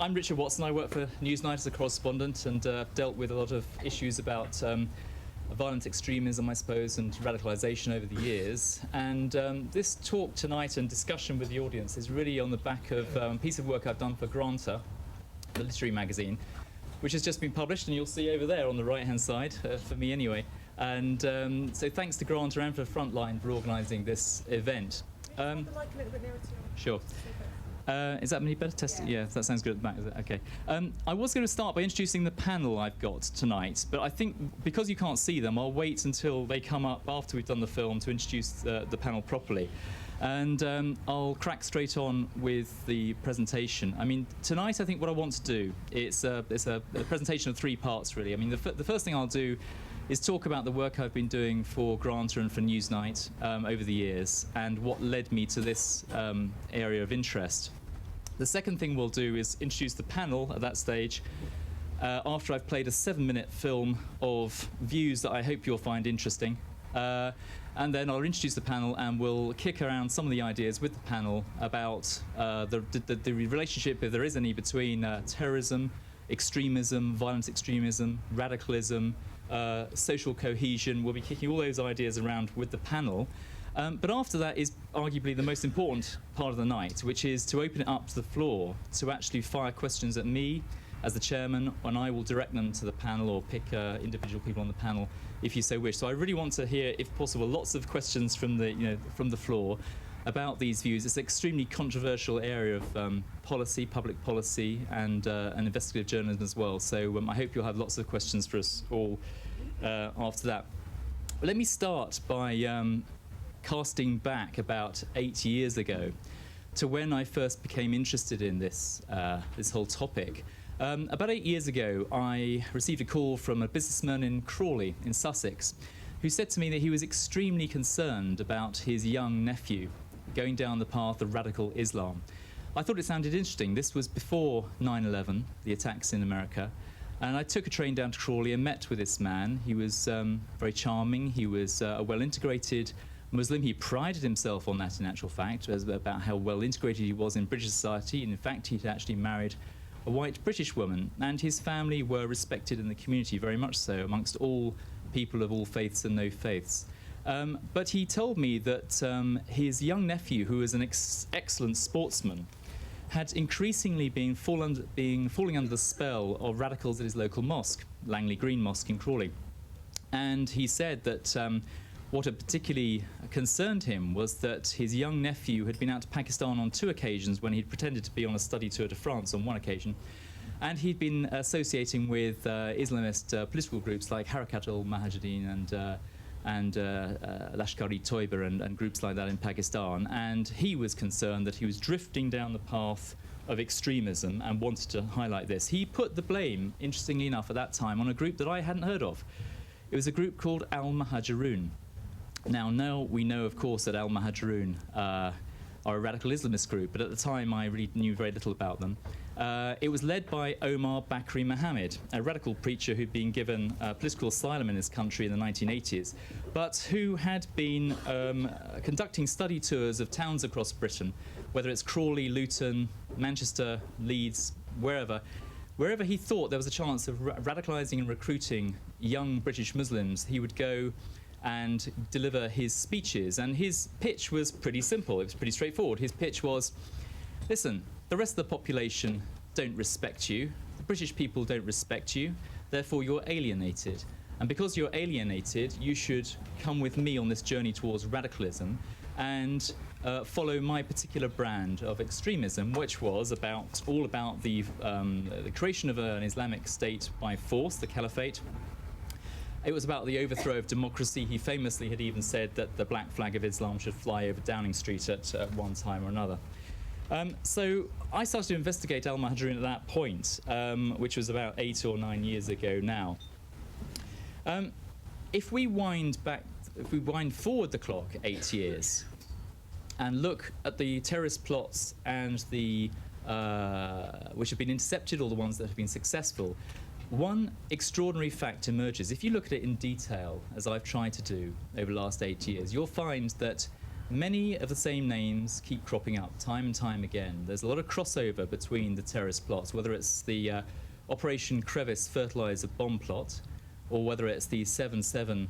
I'm Richard Watson. I work for Newsnight as a correspondent and dealt with a lot of issues about violent extremism, I suppose, and radicalisation over the years. And this talk tonight and discussion with the audience is really on the back of a piece of work I've done for Granta, the literary magazine, which has just been published, and you'll see over there on the right-hand side, for me anyway. And so thanks to Granta and for Frontline for organising this event. Can you hold the mic a little bit nearer to you? Sure. Is that any better? Test? Yeah, that sounds good at the back, is it? Okay. I was going to start by introducing the panel I've got tonight, but I think because you can't see them, I'll wait until they come up after we've done the film to introduce the panel properly. And I'll crack straight on with the presentation. I mean, tonight I think what I want to do, it's a presentation of three parts, really. I mean, the first thing I'll do is talk about the work I've been doing for Granta and for Newsnight over the years and what led me to this area of interest. The second thing we'll do is introduce the panel at that stage after I've played a 7-minute film of views that I hope you'll find interesting. And then I'll introduce the panel and we'll kick around some of the ideas with the panel about the relationship, if there is any, between terrorism, extremism, violent extremism, radicalism, social cohesion. We'll be kicking all those ideas around with the panel. But after that is arguably the most important part of the night, which is to open it up to the floor, to actually fire questions at me as the chairman, and I will direct them to the panel or pick individual people on the panel if you so wish. So I really want to hear, if possible, lots of questions from the floor about these views. It's an extremely controversial area of policy, public policy, and investigative journalism as well. So I hope you'll have lots of questions for us all after that. But let me start by casting back about 8 years ago to when I first became interested in this whole topic. About 8 years ago, I received a call from a businessman in Crawley in Sussex who said to me that he was extremely concerned about his young nephew going down the path of radical Islam. I thought it sounded interesting. This was before 9/11, the attacks in America. And I took a train down to Crawley and met with this man. He was very charming. He was a well-integrated Muslim. He prided himself on that, in actual fact, about how well integrated he was in British society. And in fact, he'd actually married a white British woman, and his family were respected in the community very much so, amongst all people of all faiths and no faiths. But he told me that his young nephew, who was an excellent sportsman, had increasingly been falling under the spell of radicals at his local mosque, Langley Green Mosque in Crawley. And he said that what had particularly concerned him was that his young nephew had been out to Pakistan on 2 occasions when he'd pretended to be on a study tour to France on 1 occasion. And he'd been associating with Islamist political groups like Harakat al-Mujahideen and Lashkar-e-Toiba and groups like that in Pakistan. And he was concerned that he was drifting down the path of extremism and wanted to highlight this. He put the blame, interestingly enough, at that time on a group that I hadn't heard of. It was a group called Al-Muhajirun. Now we know, of course, that Al-Muhajirun are a radical Islamist group, but at the time I really knew very little about them. It was led by Omar Bakri Mohammed, a radical preacher who'd been given political asylum in this country in the 1980s, but who had been conducting study tours of towns across Britain, whether it's Crawley, Luton, Manchester, Leeds, wherever he thought there was a chance of radicalising and recruiting young British Muslims. He would go and deliver his speeches, and his pitch was pretty simple. It was pretty straightforward. His pitch was, listen, the rest of the population don't respect you, the British people don't respect you, therefore you're alienated. And because you're alienated, you should come with me on this journey towards radicalism and follow my particular brand of extremism, which was all about the creation of an Islamic state by force, the caliphate. It was about the overthrow of democracy. He famously had even said that the black flag of Islam should fly over Downing Street at one time or another. So I started to investigate Al-Muhajirun at that point, which was about 8 or 9 years ago now. If we wind forward the clock 8 years and look at the terrorist plots and which have been intercepted or the ones that have been successful, one extraordinary fact emerges. If you look at it in detail, as I've tried to do over the last 8 years, you'll find that many of the same names keep cropping up time and time again. There's a lot of crossover between the terrorist plots, whether it's the Operation Crevice fertilizer bomb plot, or whether it's the 7/7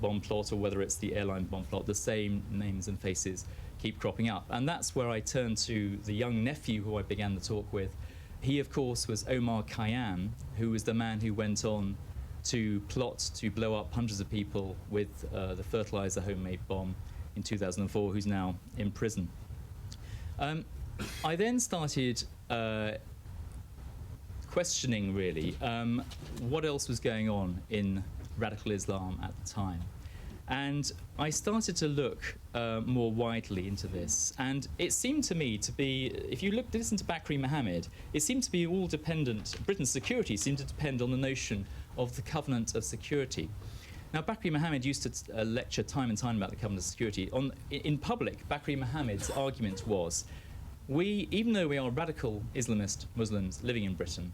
bomb plot, or whether it's the airline bomb plot. The same names and faces keep cropping up. And that's where I turn to the young nephew who I began the talk with. He, of course, was Omar Khayyam, who was the man who went on to plot to blow up hundreds of people with the fertilizer homemade bomb in 2004, who's now in prison. I then started questioning, really, what else was going on in radical Islam at the time. And I started to look more widely into this. And it seemed to me to be, if you listen to Bakri Mohammed, it seemed to be all dependent, Britain's security seemed to depend on the notion of the covenant of security. Now, Bakri Mohammed used to lecture time and time about the covenant of security. In public, Bakri Mohammed's argument was, even though we are radical Islamist Muslims living in Britain,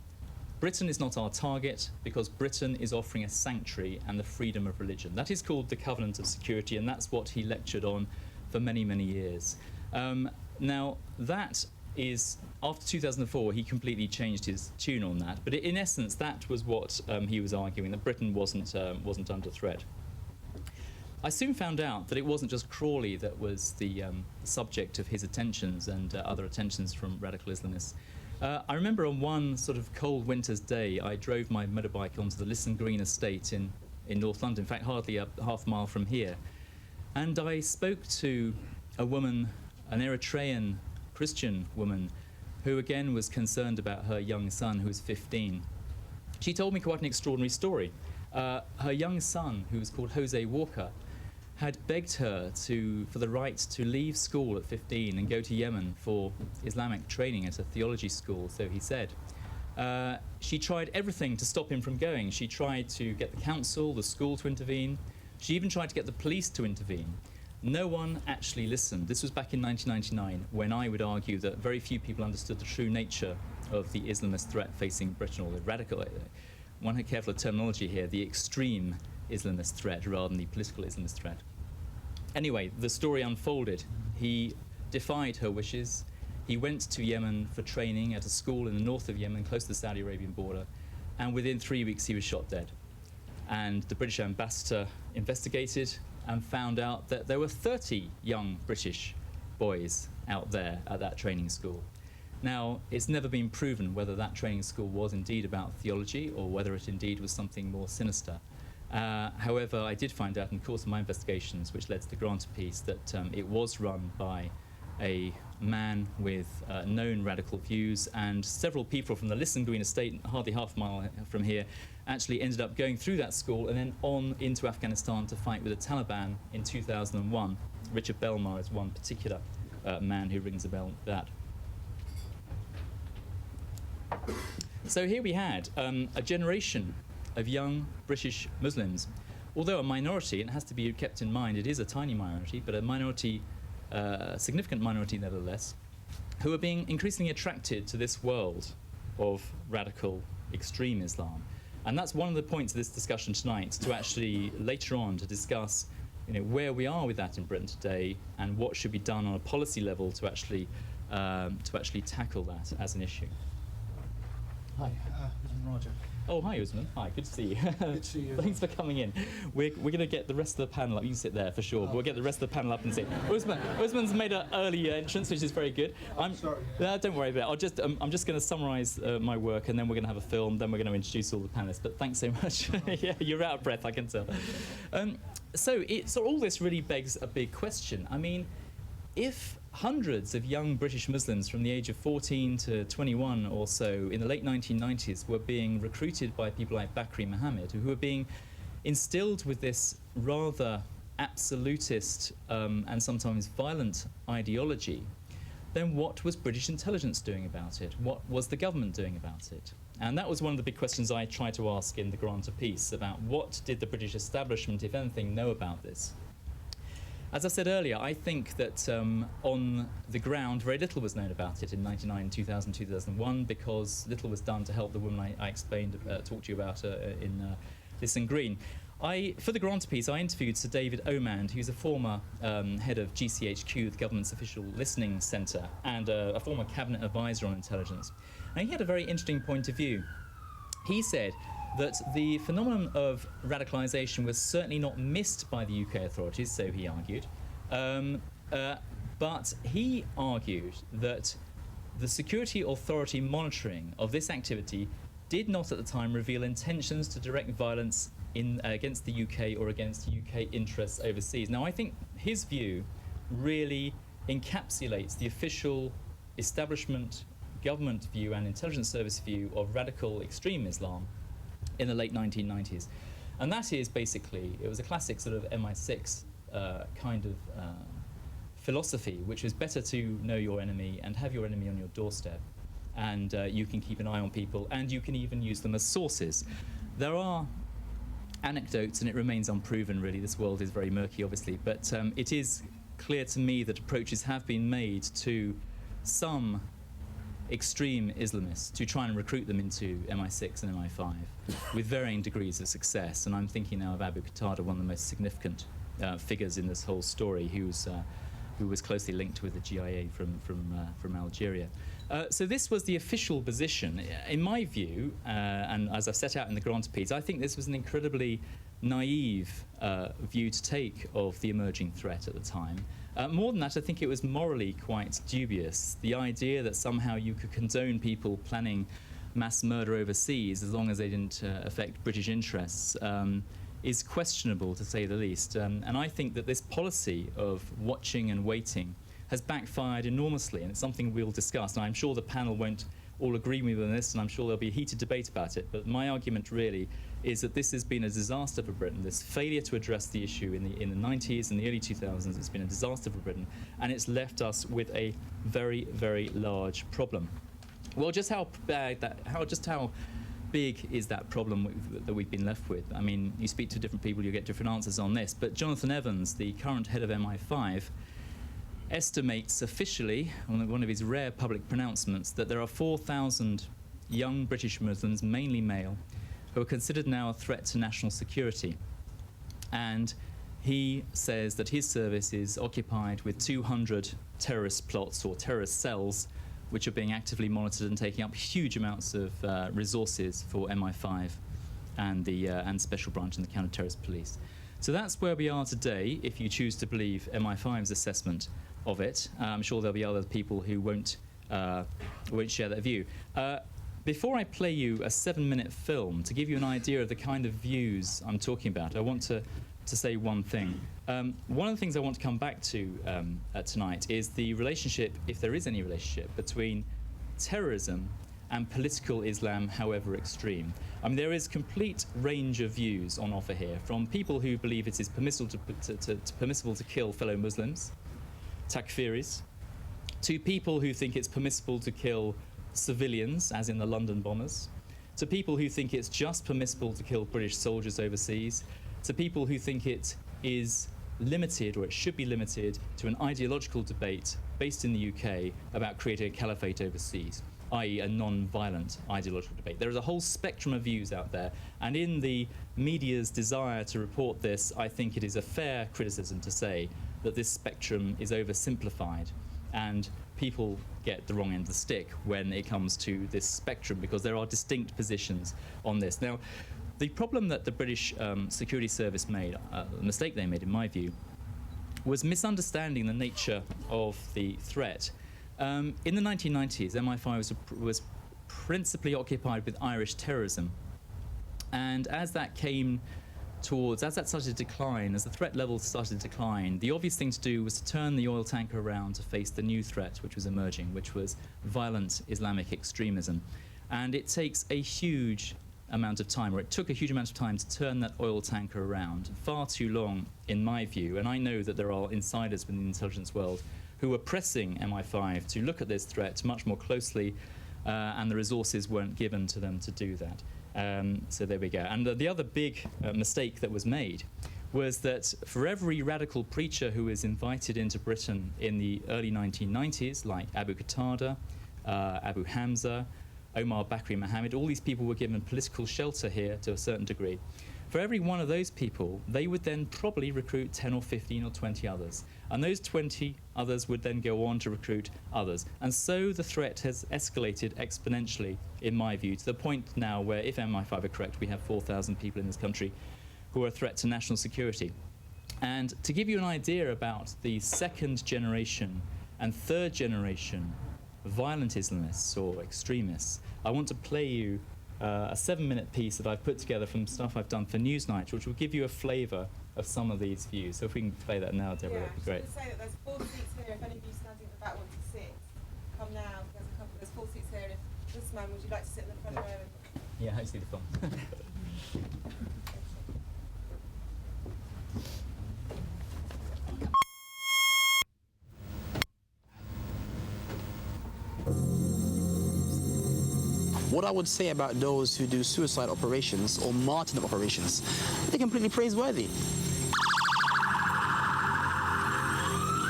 Britain is not our target because Britain is offering a sanctuary and the freedom of religion. That is called the covenant of security, and that's what he lectured on for many, many years. Now, that is, after 2004, he completely changed his tune on that. But in essence, that was what he was arguing, that Britain wasn't under threat. I soon found out that it wasn't just Crawley that was the subject of his attentions and other attentions from radical Islamists. I remember on one sort of cold winter's day, I drove my motorbike onto the Lisson Green estate in North London, in fact, hardly a half mile from here. And I spoke to a woman, an Eritrean Christian woman, who again was concerned about her young son, who was 15. She told me quite an extraordinary story. Her young son, who was called Jose Walker, had begged her for the right to leave school at 15 and go to Yemen for Islamic training at a theology school, so he said. She tried everything to stop him from going. She tried to get the council, the school to intervene. She even tried to get the police to intervene. No one actually listened. This was back in 1999, when I would argue that very few people understood the true nature of the Islamist threat facing Britain, or the radical, one had careful of terminology here, the extreme Islamist threat rather than the political Islamist threat. Anyway, the story unfolded. He defied her wishes. He went to Yemen for training at a school in the north of Yemen, close to the Saudi Arabian border, and within 3 weeks he was shot dead. And the British ambassador investigated and found out that there were 30 young British boys out there at that training school. Now, it's never been proven whether that training school was indeed about theology or whether it indeed was something more sinister. However, I did find out in the course of my investigations, which led to the Granta piece, that it was run by a man with known radical views, and several people from the Lisson Green estate, hardly half a mile from here, actually ended up going through that school and then on into Afghanistan to fight with the Taliban in 2001. Richard Belmar is one particular man who rings a bell with that. So here we had a generation of young British Muslims, although a minority, and it has to be kept in mind, it is a tiny minority, but a minority, a significant minority nevertheless, who are being increasingly attracted to this world of radical extreme Islam. And that's one of the points of this discussion tonight, to actually later on to discuss where we are with that in Britain today and what should be done on a policy level to actually tackle that as an issue. Hi. I'm Roger. Oh, hi, Usman. Hi, good to see you. Good to see you. Thanks for coming in. We're going to get the rest of the panel up. You can sit there for sure. But we'll get the rest of the panel up and see. Usman's made an early entrance, which is very good. I'm sorry. Don't worry about it. I'm just going to summarise my work, and then we're going to have a film. Then we're going to introduce all the panelists. But thanks so much. Yeah, you're out of breath, I can tell. So all this really begs a big question. I mean, if hundreds of young British Muslims from the age of 14 to 21 or so in the late 1990s were being recruited by people like Bakri Mohammed, who were being instilled with this rather absolutist and sometimes violent ideology, then what was British intelligence doing about it? What was the government doing about it? And that was one of the big questions I tried to ask in the Granta piece, about what did the British establishment, if anything, know about this? As I said earlier, I think that on the ground, very little was known about it in 1999, 2000, 2001, because little was done to help the woman I explained, talked to you about in Lisson Green. For the Granta piece, I interviewed Sir David Omand, who's a former head of GCHQ, the government's official listening centre, and a former cabinet advisor on intelligence. And he had a very interesting point of view. He said that the phenomenon of radicalisation was certainly not missed by the UK authorities, so he argued, but he argued that the security authority monitoring of this activity did not at the time reveal intentions to direct violence against the UK or against UK interests overseas. Now, I think his view really encapsulates the official establishment, government view and intelligence service view of radical extreme Islam in the late 1990s. And that is basically, it was a classic sort of MI6 kind of philosophy, which is better to know your enemy and have your enemy on your doorstep. And you can keep an eye on people, and you can even use them as sources. There are anecdotes, and it remains unproven, really. This world is very murky, obviously, but it is clear to me that approaches have been made to some extreme Islamists to try and recruit them into MI6 and MI5 with varying degrees of success. And I'm thinking now of Abu Qatada, one of the most significant figures in this whole story, who was closely linked with the GIA from Algeria. So this was the official position. In my view, and as I've set out in the Granta piece, I think this was an incredibly naive view to take of the emerging threat at the time. More than that, I think it was morally quite dubious. The idea that somehow you could condone people planning mass murder overseas as long as they didn't affect British interests is questionable, to say the least. And I think that this policy of watching and waiting has backfired enormously, and it's something we'll discuss. And I'm sure the panel won't all agree with me on this, and I'm sure there'll be a heated debate about it. But my argument really is that this has been a disaster for Britain. This failure to address the issue in the 90s and the early 2000s, it's been a disaster for Britain, and it's left us with a very, very large problem. Well, just how big is that problem that we've been left with? I mean, you speak to different people, you get different answers on this. But Jonathan Evans, the current head of MI5, estimates officially, on one of his rare public pronouncements, that there are 4,000 young British Muslims, mainly male, who are considered now a threat to national security. And he says that his service is occupied with 200 terrorist plots or terrorist cells, which are being actively monitored and taking up huge amounts of resources for MI5 and the Special Branch and the Counter-Terrorist Police. So that's where we are today, if you choose to believe MI5's assessment of it. I'm sure there'll be other people who won't share that view. Before I play you a 7-minute film to give you an idea of the kind of views I'm talking about, I want to say one thing. One of the things I want to come back to tonight is the relationship, if there is any relationship, between terrorism and political Islam, however extreme. I mean, there is complete range of views on offer here, from people who believe it is permissible to kill fellow Muslims, takfiris, to people who think it's permissible to kill civilians, as in the London bombers, to people who think it's just permissible to kill British soldiers overseas, to people who think it is limited, or it should be limited, to an ideological debate based in the UK about creating a caliphate overseas, i.e. a non-violent ideological debate. There is a whole spectrum of views out there, and in the media's desire to report this, I think it is a fair criticism to say that this spectrum is oversimplified, and people get the wrong end of the stick when it comes to this spectrum, because there are distinct positions on this. Now, the problem that the British Security Service made, the mistake they made in my view, was misunderstanding the nature of the threat. In the 1990s, MI5 was principally occupied with Irish terrorism. And as that started to decline, as the threat level started to decline, the obvious thing to do was to turn the oil tanker around to face the new threat which was emerging, which was violent Islamic extremism. And it takes a huge amount of time, or it took a huge amount of time to turn that oil tanker around, far too long in my view. And I know that there are insiders within the intelligence world who were pressing MI5 to look at this threat much more closely, and the resources weren't given to them to do that. So there we go. And the other big mistake that was made was that for every radical preacher who was invited into Britain in the early 1990s, like Abu Qatada, Abu Hamza, Omar Bakri Mohammed, all these people were given political shelter here to a certain degree. For every one of those people, they would then probably recruit 10 or 15 or 20 others. And those 20 others would then go on to recruit others. And so the threat has escalated exponentially, in my view, to the point now where, if MI5 are correct, we have 4,000 people in this country who are a threat to national security. And to give you an idea about the second generation and third generation violent Islamists or extremists, I want to play you a 7-minute piece that I've put together from stuff I've done for Newsnight, which will give you a flavour of some of these views. So if we can play that now, Deborah, that'd be great. I say that there's 4 seats here. If any of you standing at the back want to sit, come now. There's 4 seats here. If this man, would you like to sit in the front row? Yeah, I see the film. What I would say about those who do suicide operations or martyrdom operations, they're completely praiseworthy.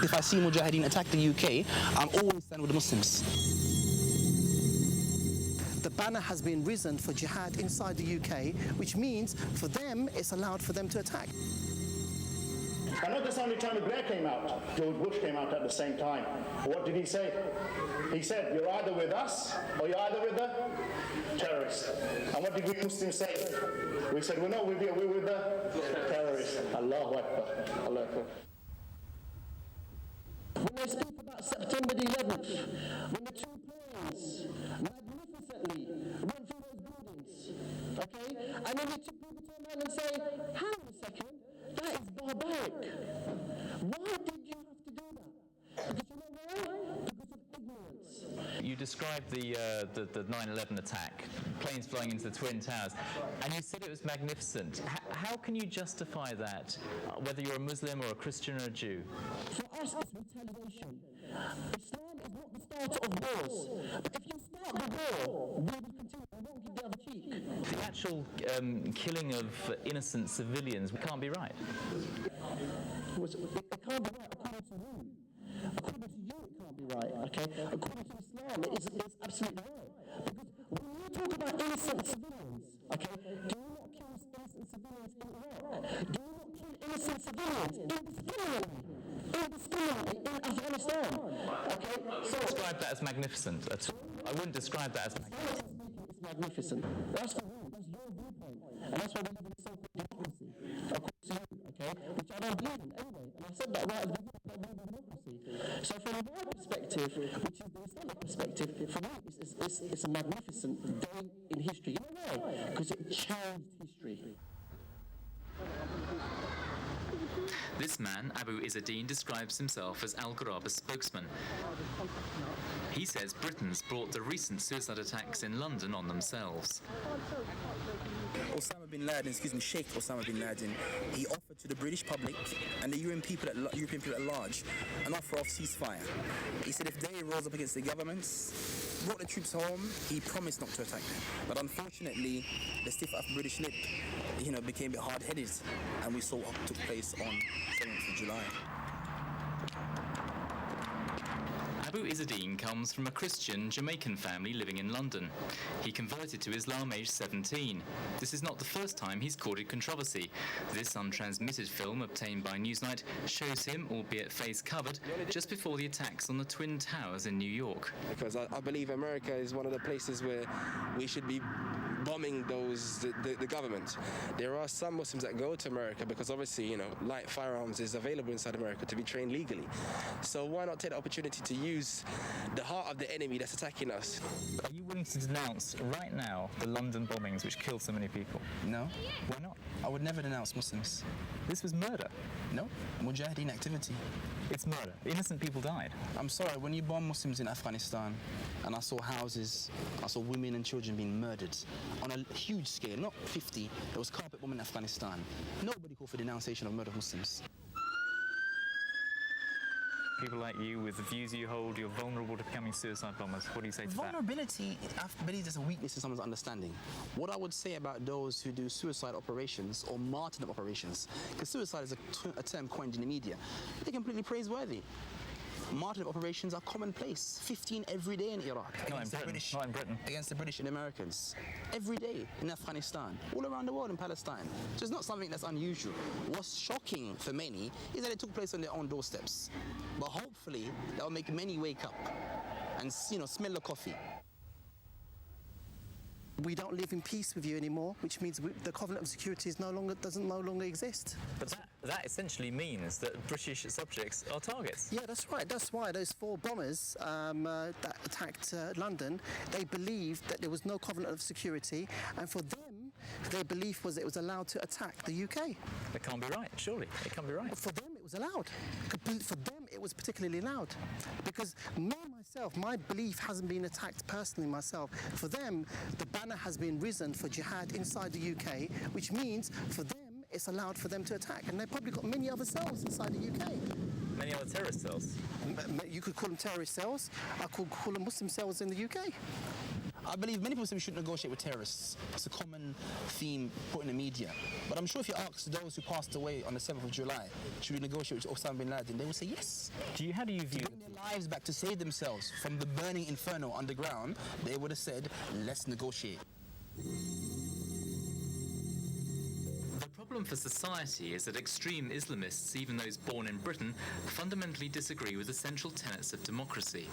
If I see Mujahideen attack the UK, I'm always standing with the Muslims. The banner has been risen for jihad inside the UK, which means for them, it's allowed for them to attack. I know this only Tony Blair came out. George Bush came out at the same time. What did he say? He said, you're either with us or you're either with the terrorists. And what did we Muslims say? We said, well, no, we're with the terrorists. Allahu Akbar. Allahu Akbar. When they speak about September the 11th, when the 2 planes magnificently went through those buildings, okay? And then the 2 people turn around and say, hang on a second, that is barbaric. Why did you have to do that? Because you know why? Because of ignorance. You described the 9/11 attack, planes flying into the Twin Towers, and you said it was magnificent. How can you justify that, whether you're a Muslim or a Christian or a Jew? For us, it's retaliation. Islam is not the starter of wars. But if you start the war, we will continue. We won't give the other cheek. The actual killing of innocent civilians can't be right. It can't be right according to who? According to you, it can't be right, okay? According to Islam, it's absolutely right. Because when you talk about innocent civilians, okay, do you not kill innocent civilians in Iraq? Do you not kill innocent civilians indiscriminately in Afghanistan? Okay, so Describe that as magnificent at all. I wouldn't describe that as magnificent. it's magnificent. That's for you. That's your viewpoint. And that's why we live in a so-called democracy, according to you, okay? Which I don't believe in anyway. And I said that right at the beginning, that we live in democracy. So from my perspective, which is the Islamic perspective, for me, it's a magnificent day in history. You know why? Because it changed history. This man, Abu Izzadeen, describes himself as Al-Ghuraba's spokesman. He says Britons brought the recent suicide attacks in London on themselves. Osama bin Laden, Sheikh Osama bin Laden, he offered to the British public and the European people at large an offer of ceasefire. He said if they rose up against the governments, brought the troops home, he promised not to attack them. But unfortunately, the stiff upper British lip, became a bit hard-headed, and we saw what took place on 7th of July. Abu Izzadeen comes from a Christian Jamaican family living in London. He converted to Islam aged 17. This is not the first time he's courted controversy. This untransmitted film obtained by Newsnight shows him, albeit face covered, just before the attacks on the Twin Towers in New York. Because I believe America is one of the places where we should be bombing the government. There are some Muslims that go to America because obviously, light firearms is available inside America to be trained legally. So why not take the opportunity to use the heart of the enemy that's attacking us? Are you willing to denounce right now the London bombings which killed so many people? No. Why not? I would never denounce Muslims. This was murder. No. Mujahideen activity. It's murder. Innocent people died. I'm sorry, when you bomb Muslims in Afghanistan, and I saw houses, I saw women and children being murdered on a huge scale, not 50, there was carpet bombing in Afghanistan. Nobody called for denunciation of murder of Muslims. People like you, with the views you hold, you're vulnerable to becoming suicide bombers. What do you say to that? Vulnerability, I believe there's a weakness in someone's understanding. What I would say about those who do suicide operations or martyrdom operations, because suicide is a term coined in the media, they're completely praiseworthy. martyrdom operations are commonplace. 15 every day in Iraq. Not in Britain. Not in Britain. Against the British and Americans. Every day in Afghanistan. All around the world in Palestine. So it's not something that's unusual. What's shocking for many is that it took place on their own doorsteps. But hopefully that will make many wake up and, you know, smell the coffee. We don't live in peace with you anymore, which means the covenant of security is no longer exist. But that essentially means that British subjects are targets. Yeah, that's right. That's why those 4 bombers that attacked London, they believed that there was no covenant of security, and for them, their belief was it was allowed to attack the UK. That can't be right, surely. It can't be right. For them, it was allowed. For them, it was particularly allowed. Because myself, my belief hasn't been attacked personally myself. For them, the banner has been risen for jihad inside the UK, which means for them, it's allowed for them to attack. And they've probably got many other cells inside the UK. Many other terrorist cells? You could call them terrorist cells. I could call them Muslim cells in the UK. I believe many people say we shouldn't negotiate with terrorists. It's a common theme put in the media. But I'm sure if you ask those who passed away on the 7th of July, should we negotiate with Osama bin Laden, they will say yes. How do you view... To bring their lives back to save themselves from the burning inferno underground, they would have said, let's negotiate. The problem for society is that extreme Islamists, even those born in Britain, fundamentally disagree with essential tenets of democracy.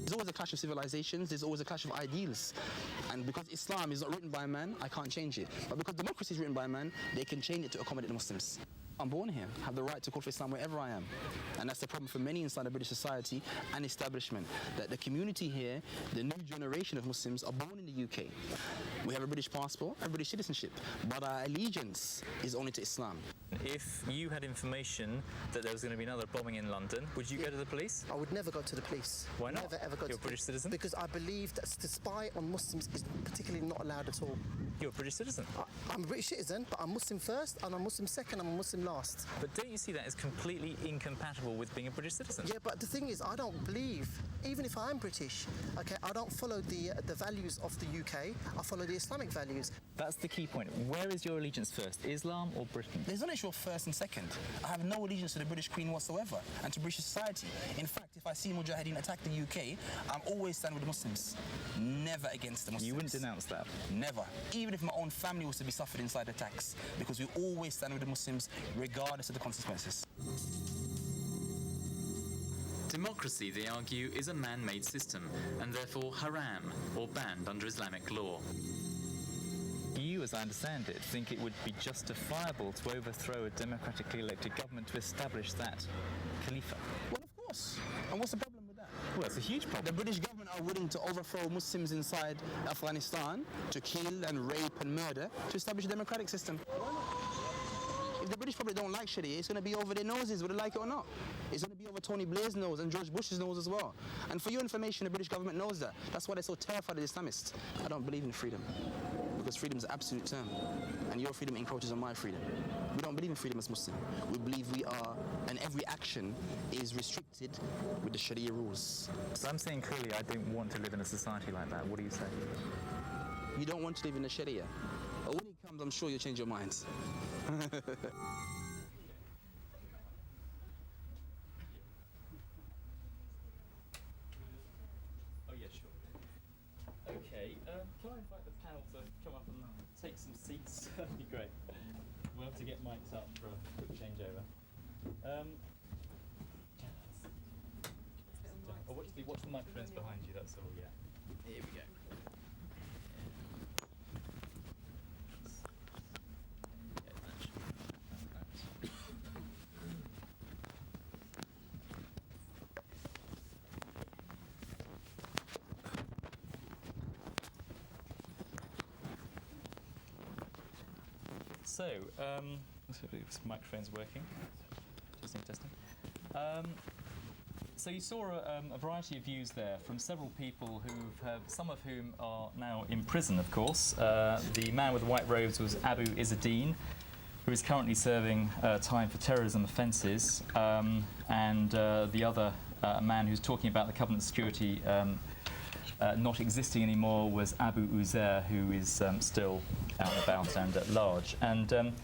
There's always a clash of civilizations, there's always a clash of ideals. And because Islam is not written by man, I can't change it. But because democracy is written by man, they can change it to accommodate the Muslims. I'm born here, have the right to call for Islam wherever I am. And that's the problem for many inside the British society and establishment, that the community here, the new generation of Muslims are born in the UK. We have a British passport and British citizenship, but our allegiance is only to Islam. If you had information that there was going to be another bombing in London, would you go to the police? I would never go to the police. Why not? Never ever go You're to a British citizen? Because I believe that to spy on Muslims is particularly not allowed at all. You're a British citizen. I'm a British citizen, but I'm Muslim first, and I'm Muslim second, and I'm Muslim last. But don't you see that as completely incompatible with being a British citizen? Yeah, but the thing is, I don't believe, even if I'm British, okay, I don't follow the values of the UK, I follow the Islamic values. That's the key point. Where is your allegiance first, Islam or Britain? There's no issue of first and second. I have no allegiance to the British Queen whatsoever and to British society. In fact, if I see Mujahideen attack the UK, I'm always standing with the Muslims. Never against the Muslims. You wouldn't denounce that? Never. Even if my own family was to be suffered inside attacks, because we always stand with the Muslims regardless of the consequences. Democracy, they argue, is a man-made system and therefore haram or banned under Islamic law. You, as I understand it, think it would be justifiable to overthrow a democratically elected government to establish that Khalifa? Well, of course. And what's the problem with that? Well, it's a huge problem. The British government are willing to overthrow Muslims inside Afghanistan, to kill and rape and murder, to establish a democratic system. If the British public don't like Sharia, it's going to be over their noses, whether they like it or not. It's going to be over Tony Blair's nose and George Bush's nose as well. And for your information, the British government knows that. That's why they're so terrified of the Islamists. I don't believe in freedom, because freedom is an absolute term, and your freedom encroaches on my freedom. We don't believe in freedom as Muslim. We believe we are, and every action is restricted with the Sharia rules. So I'm saying clearly I don't want to live in a society like that. What do you say? You don't want to live in the Sharia. But when it comes, I'm sure you'll change your minds. Oh, yeah, sure. Okay, can I invite the panel to come up and take some seats? That'd be great. We'll have to get mics up for a quick changeover. Watch the microphones behind you, that's all, yeah. Here we go. So, let's hope this microphone's working. Testing. So you saw a variety of views there from several people some of whom are now in prison, of course. The man with the white robes was Abu Izzadeen, who is currently serving time for terrorism offences, and the other man who's talking about the covenant of security not existing anymore was Abu Uzair, who is still out and about and at large. And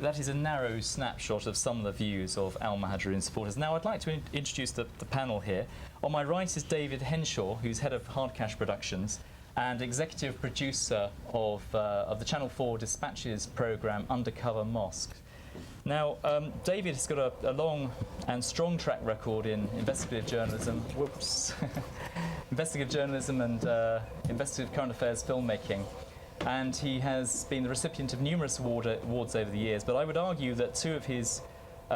that is a narrow snapshot of some of the views of Al Muhajirin supporters. Now I'd like to introduce the panel here. On my right is David Henshaw, who's head of Hard Cash Productions and executive producer of the Channel 4 Dispatches programme Undercover Mosque. Now, David has got a long and strong track record in investigative journalism, investigative journalism and investigative current affairs filmmaking. And he has been the recipient of numerous awards over the years. But I would argue that two of his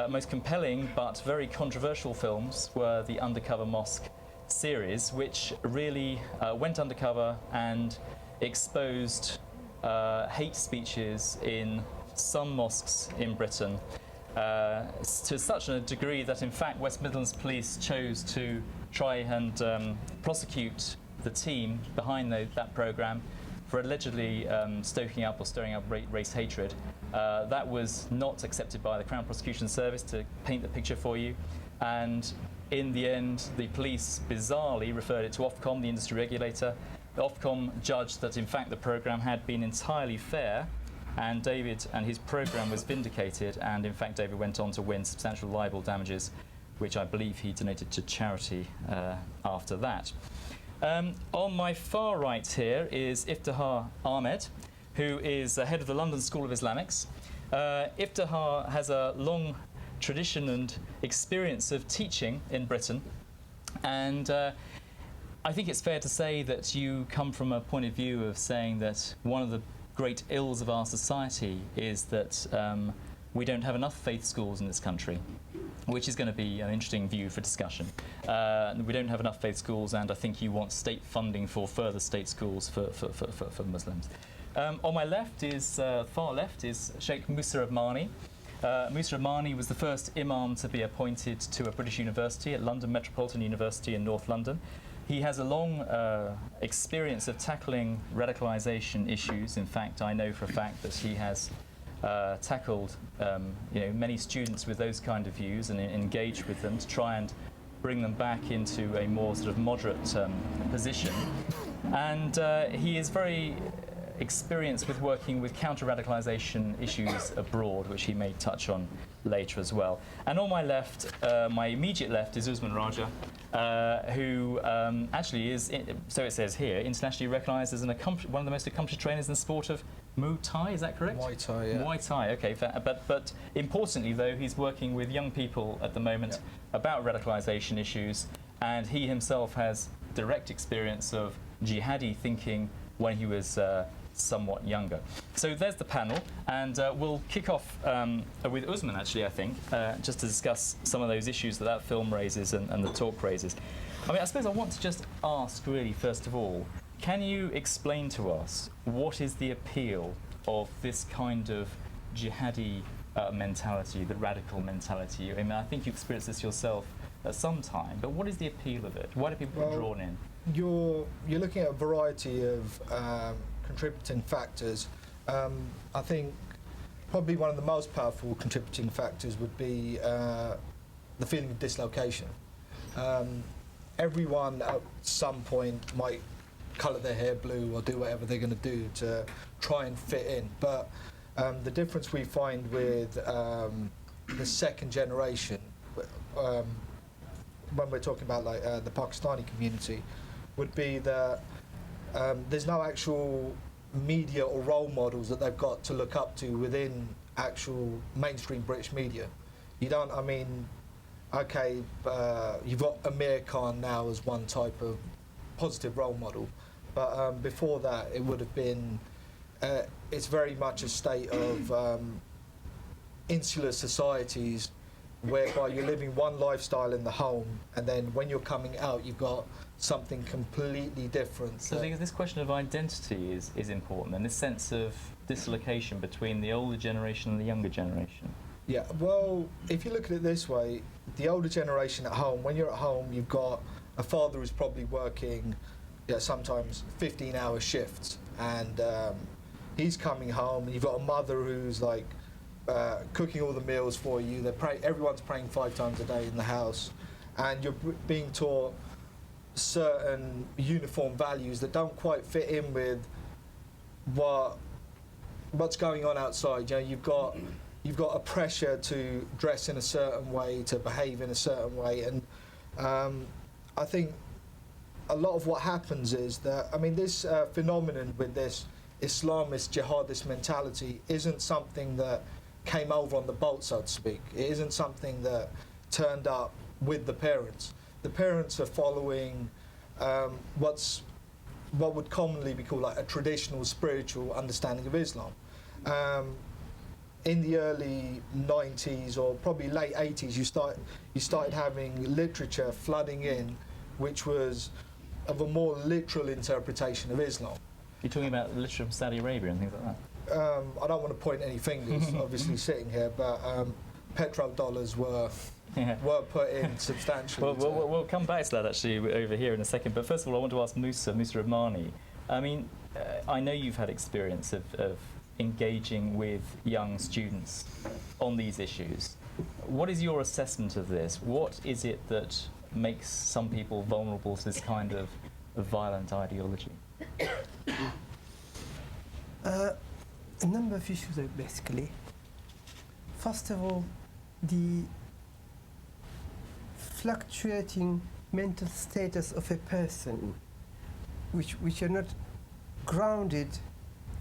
most compelling but very controversial films were the Undercover Mosque series, which really went undercover and exposed hate speeches in some mosques in Britain to such a degree that in fact West Midlands Police chose to try and prosecute the team behind that programme for allegedly stoking up or stirring up race hatred. That was not accepted by the Crown Prosecution Service, to paint the picture for you, and in the end the police bizarrely referred it to Ofcom, the industry regulator. The Ofcom judged that in fact the programme had been entirely fair, and David and his programme was vindicated, and in fact David went on to win substantial libel damages, which I believe he donated to charity after that. On my far right here is Iftihar Ahmed, who is head of the London School of Islamics. Iftihar has a long tradition and experience of teaching in Britain, and I think it's fair to say that you come from a point of view of saying that one of the great ills of our society is that we don't have enough faith schools in this country, which is going to be an interesting view for discussion. We don't have enough faith schools, and I think you want state funding for further state schools for Muslims. On my left is, far left, is Sheikh Musa Admani. Musa Admani was the first imam to be appointed to a British university at London Metropolitan University in North London. He has a long experience of tackling radicalisation issues. In fact, I know for a fact that he has tackled many students with those kind of views and engaged with them to try and bring them back into a more sort of moderate position. And he is very experienced with working with counter-radicalisation issues abroad, which he may touch on later as well. And on my left, my immediate left, is Usman Raja, who actually is, so it says here, internationally recognised as one of the most accomplished trainers in the sport of Muay Thai, is that correct? Muay Thai, yeah. Muay Thai, okay. But importantly, though, he's working with young people at the moment about radicalisation issues, and he himself has direct experience of jihadi thinking when he was somewhat younger. So there's the panel, and we'll kick off with Usman, actually, I think, just to discuss some of those issues that film raises and the talk raises. I mean, I suppose I want to just ask, really, first of all, can you explain to us what is the appeal of this kind of jihadi mentality, the radical mentality? I mean, I think you've experienced this yourself at some time, but what is the appeal of it? Why do people get drawn in? You're looking at a variety of contributing factors. I think probably one of the most powerful contributing factors would be the feeling of dislocation. Everyone at some point might colour their hair blue or do whatever they're going to do to try and fit in, but the difference we find with the second generation, when we're talking about like the Pakistani community, would be that there's no actual media or role models that they've got to look up to within actual mainstream British media. You don't, I mean, okay, you've got Amir Khan now as one type of positive role model, but before that it would have been, it's very much a state of insular societies whereby you're living one lifestyle in the home, and then when you're coming out you've got something completely different. So this question of identity is important, and this sense of dislocation between the older generation and the younger generation. Yeah, well, if you look at it this way, the older generation at home, when you're at home, you've got a father who's probably working sometimes 15-hour shifts, and he's coming home, and you've got a mother who's like cooking all the meals for you. Everyone's praying 5 times a day in the house, and you're being taught certain uniform values that don't quite fit in with what what's going on outside. You know, you've got a pressure to dress in a certain way, to behave in a certain way, and I think a lot of what happens is that, I mean, this phenomenon with this Islamist jihadist mentality isn't something that came over on the boat, so to speak. It isn't something that turned up with the parents. The parents are following what would commonly be called like a traditional spiritual understanding of Islam. In the early 90s or probably late 80s, you started having literature flooding in, which was of a more literal interpretation of Islam. You're talking about the literature from Saudi Arabia and things like that? I don't want to point any fingers, obviously, sitting here, but petrodollars were put in substantially. We'll come back to that actually over here in a second. But first of all, I want to ask Musa Admani. I mean, I know you've had experience of engaging with young students on these issues. What is your assessment of this? What is it that makes some people vulnerable to this kind of violent ideology? A number of issues, basically. First of all, the fluctuating mental status of a person, which are not grounded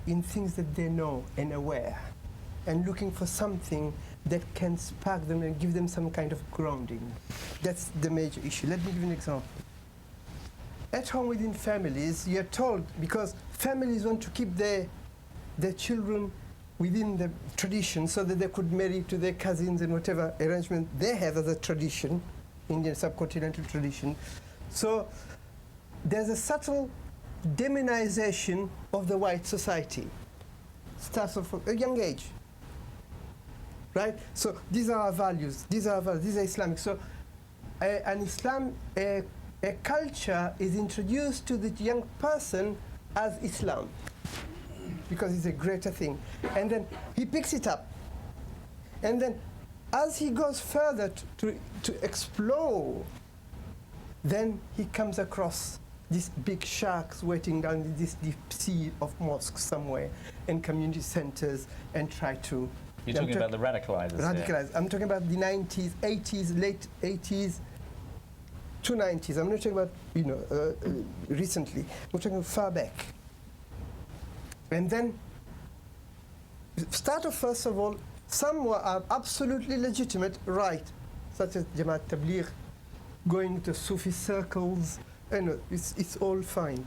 in things that they know and aware, and looking for something that can spark them and give them some kind of grounding. That's the major issue. Let me give you an example. At home within families, you're told, because families want to keep their children within the tradition so that they could marry to their cousins and whatever arrangement they have as a tradition, Indian subcontinental tradition. So there's a subtle demonization of the white society. Starts off from a young age. Right? So these are our values, these are Islamic. So a culture is introduced to the young person as Islam, because it's a greater thing. And then he picks it up. And then as he goes further to explore, then he comes across these big sharks waiting down this deep sea of mosques somewhere and community centers and try to... You're talking about the radicalizers. Radicalized. I'm talking about the 90s, 80s, late 80s to 90s. I'm not talking about, recently. I'm talking far back. And then, first of all, some are absolutely legitimate, right, such as Jamaat Tabligh, going to Sufi circles, it's all fine.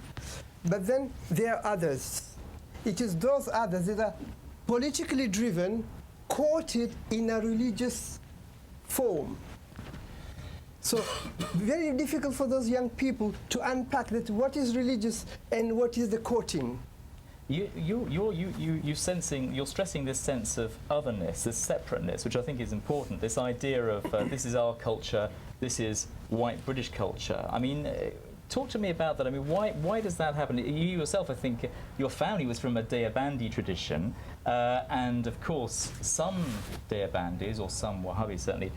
But then there are others. It is those others that are politically driven, quoted in a religious form. So very difficult for those young people to unpack that what is religious and what is the quoting. You're stressing this sense of otherness, this separateness, which I think is important. This idea of this is our culture, this is white British culture. I mean, talk to me about that. I mean, why does that happen? You yourself, I think, your family was from a Deobandi tradition, and of course, some Deobandis, or some Wahhabis certainly,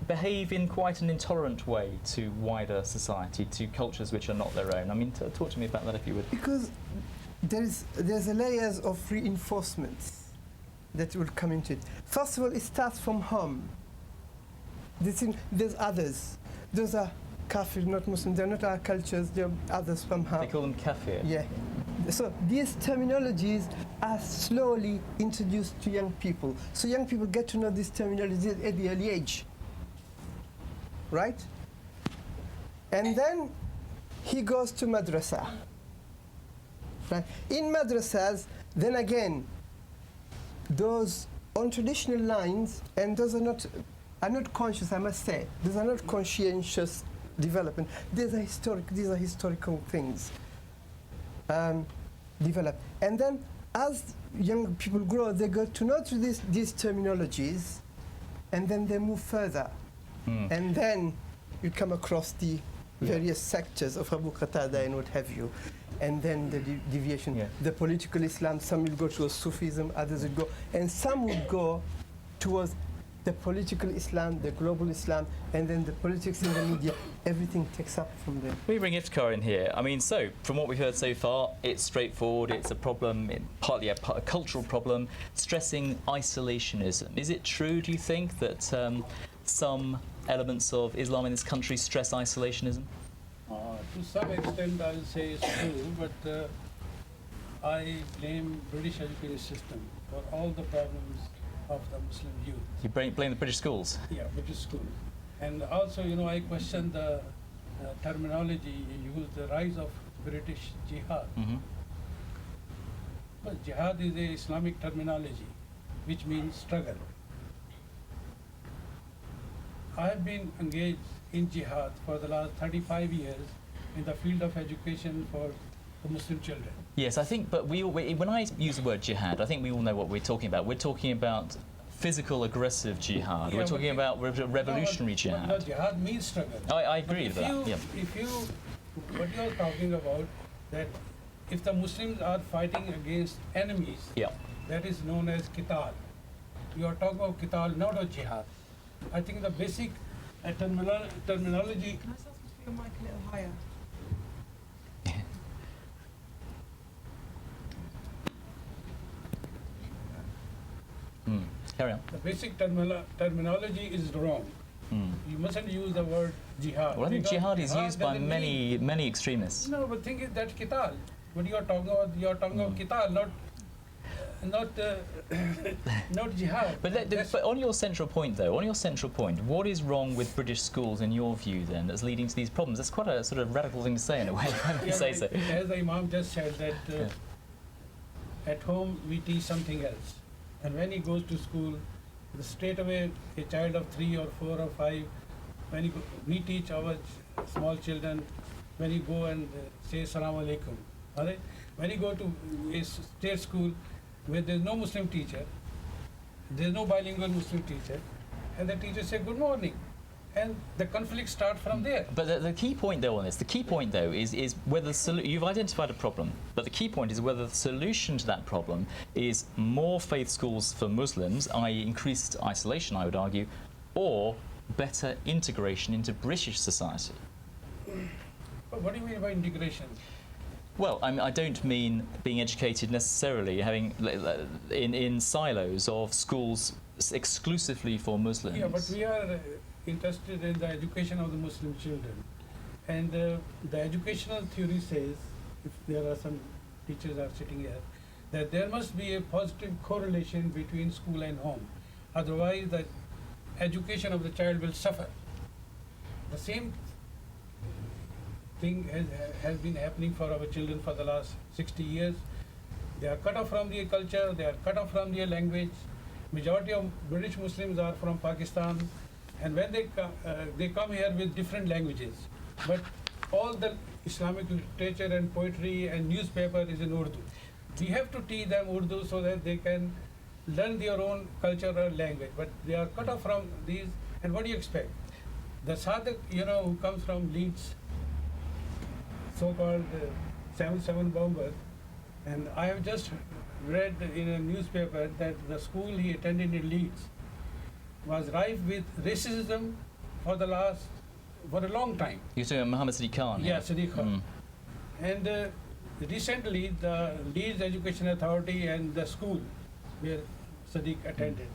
behave in quite an intolerant way to wider society, to cultures which are not their own. I mean, talk to me about that if you would. Because there's a layers of reinforcements that will come into it. First of all, it starts from home. There's others. Those are kafir, not Muslim. They're not our cultures. They're others somehow. They call them kafir. Yeah. So these terminologies are slowly introduced to young people. So young people get to know these terminologies at the early age. Right? And then he goes to madrasa. Right? In madrasas, then again, those on traditional lines, and those are not conscious, I must say. These are not conscientious development. These are historical things develop. And then as young people grow, they go to know these terminologies, and then they move further. And then you come across the various sectors of Abu Qatada and what have you. And then the deviation, the political Islam, some will go towards Sufism, others will go, and some would go towards the political Islam, the global Islam, and then the politics in the media, everything takes up from there. We bring Iftikhar in here. I mean, so from what we've heard so far, it's straightforward. It's a problem, partly a cultural problem, stressing isolationism. Is it true, do you think, that some elements of Islam in this country stress isolationism? To some extent, I'll say it's true, but I blame British education system for all the problems of the Muslim youth. You blame the British schools? Yeah, British schools. And also, you know, I question the terminology you use, the rise of British Jihad. Mm-hmm. But Jihad is a Islamic terminology, which means struggle. I have been engaged in Jihad for the last 35 years in the field of education for the Muslim children. Yes, I think, but when I use the word jihad, I think we all know what we're talking about. We're talking about physical aggressive jihad. Yeah, we're talking about revolutionary jihad. But jihad means struggle. I agree with that. Yeah. If you, what you are talking about, that if the Muslims are fighting against enemies, Yeah. that is known as qital. You are talking about qital, not of jihad. I think the basic terminology. Can I just ask you to put your mic a little higher? Carry on. The basic terminology is wrong. You mustn't use the word jihad. Well, I think because jihad is used by doesn't many extremists. No, but thing is that qital. What you are talking about, qital, not jihad. But on your central point, though, what is wrong with British schools in your view, then, that's leading to these problems? That's quite a sort of radical thing to say, in a way, if you say so. As the imam just said, that at home we teach something else. And when he goes to school, straight away, a child of 3 or 4 or 5, we teach our small children, when you go and say Assalamu alaikum. All right? When you go to a state school where there's no Muslim teacher, there's no bilingual Muslim teacher, and the teacher say good morning. And the conflict starts from there. But the key point, though, on this, is whether you've identified a problem, but the key point is whether the solution to that problem is more faith schools for Muslims, i.e. increased isolation, I would argue, or better integration into British society. But what do you mean by integration? Well, I don't mean being educated necessarily, having in silos of schools exclusively for Muslims. Yeah, but we are interested in the education of the Muslim children. And the educational theory says, if there are some teachers are sitting here, that there must be a positive correlation between school and home. Otherwise, the education of the child will suffer. The same thing has been happening for our children for the last 60 years. They are cut off from their culture, they are cut off from their language. Majority of British Muslims are from Pakistan, and when they come here with different languages, but all the Islamic literature and poetry and newspaper is in Urdu. We have to teach them Urdu so that they can learn their own cultural language, but they are cut off from these. And what do you expect? The Sadiq, who comes from Leeds, so-called 7-7 bomber, and I have just read in a newspaper that the school he attended in Leeds was rife with racism for a long time. You're talking about Muhammad Sadiq Khan? Yeah, Sadiq Khan. And recently, the Leeds Education Authority and the school where Sadiq attended,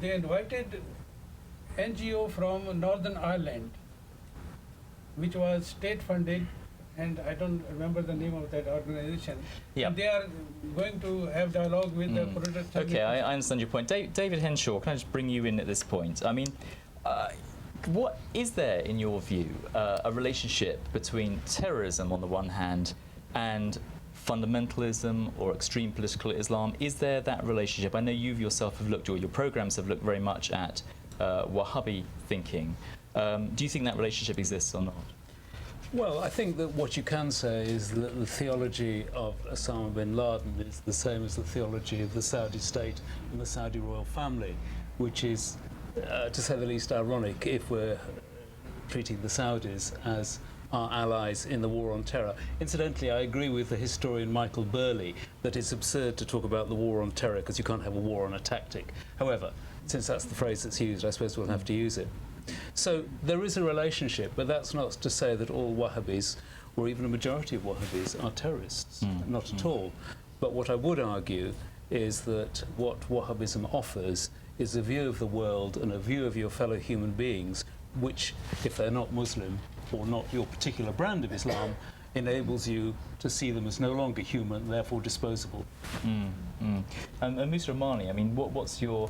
they invited NGO from Northern Ireland, which was state-funded, and I don't remember the name of that organization. Yeah. And they are going to have dialogue with the protesters. Okay, I understand your point. David Henshaw, can I just bring you in at this point? I mean, what is there, in your view, a relationship between terrorism on the one hand and fundamentalism or extreme political Islam? Is there that relationship? I know you yourself have looked, or your programs have looked very much at Wahhabi thinking. Do you think that relationship exists or not? Well, I think that what you can say is that the theology of Osama bin Laden is the same as the theology of the Saudi state and the Saudi royal family, which is, to say the least, ironic if we're treating the Saudis as our allies in the war on terror. Incidentally, I agree with the historian Michael Burley that it's absurd to talk about the war on terror because you can't have a war on a tactic. However, since that's the phrase that's used, I suppose we'll have to use it. So there is a relationship, but that's not to say that all Wahhabis, or even a majority of Wahhabis, are terrorists. Not at all. But what I would argue is that what Wahhabism offers is a view of the world and a view of your fellow human beings, which, if they're not Muslim or not your particular brand of Islam, enables you to see them as no longer human, and therefore disposable. And Musa Admani, I mean, what's your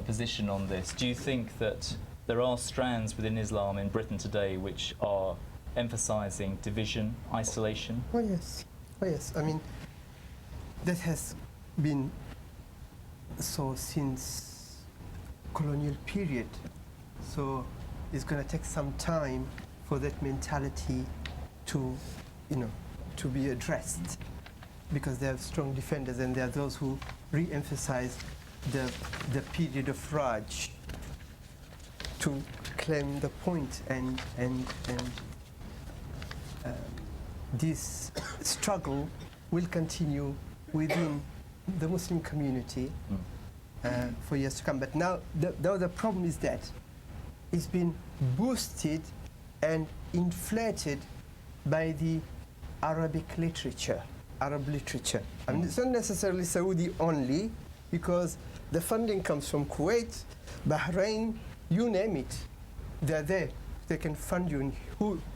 position on this? Do you think that there are strands within Islam in Britain today which are emphasising division, isolation? Oh yes, oh yes. I mean, that has been so since colonial period. So it's going to take some time for that mentality to, to be addressed, because there are strong defenders and there are those who re-emphasize the period of Raj to claim the point, and this struggle will continue within the Muslim community for years to come. But now the problem is that it's been boosted and inflated by the Arabic literature, Arab literature. I mean, it's not necessarily Saudi only, because the funding comes from Kuwait, Bahrain, you name it. They're there. They can fund you in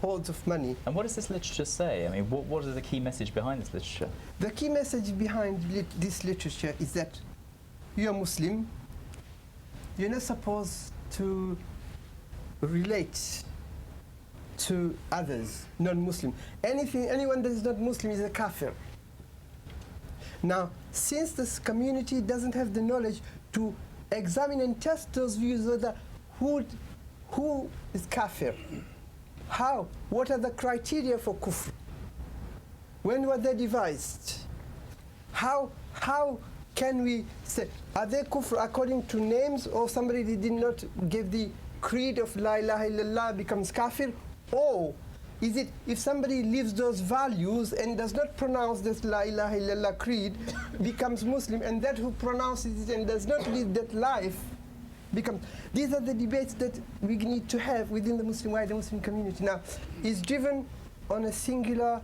hordes of money. And what does this literature say? I mean, what is the key message behind this literature? The key message behind this literature is that you're Muslim, you're not supposed to relate to others, non-Muslim. Anyone that is not Muslim is a kafir. Now, since this community doesn't have the knowledge to examine and test those views, whether who is kafir, how, what are the criteria for kufr, when were they devised, how can we say, are they kufr according to names, or somebody who did not give the creed of la ilaha illallah becomes kafir, or is it if somebody lives those values and does not pronounce this la ilaha illallah creed becomes Muslim, and that who pronounces it and does not live that life becomes. These are the debates that we need to have within the wider Muslim community. Now, it's driven on a singular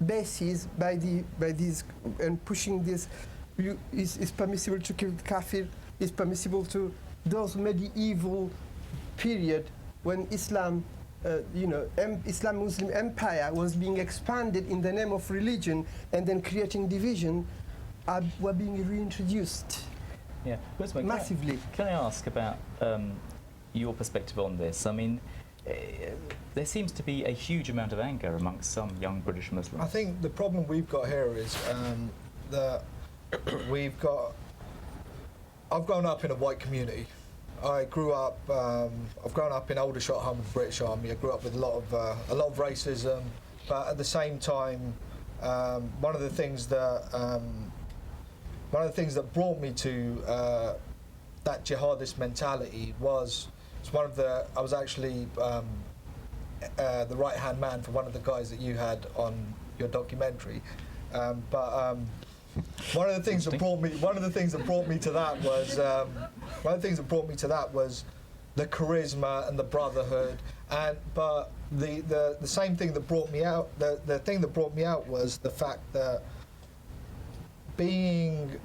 basis by these and pushing this. It's permissible to kill the kafir. It's permissible to those medieval period when Islam, Islam Muslim empire was being expanded in the name of religion and then creating division, were being reintroduced. Yeah, massively. Can I ask about your perspective on this? I mean, there seems to be a huge amount of anger amongst some young British Muslims. I think the problem we've got here is that I've grown up in a white community. I've grown up in Aldershot home of the British Army. I grew up with a lot of racism, but at the same time, one of the things that brought me to that jihadist mentality was I was actually the right-hand man for one of the guys that you had on your documentary. One of the things that brought me to that was the charisma and the brotherhood. But the same thing that brought me out, the thing that brought me out was the fact that being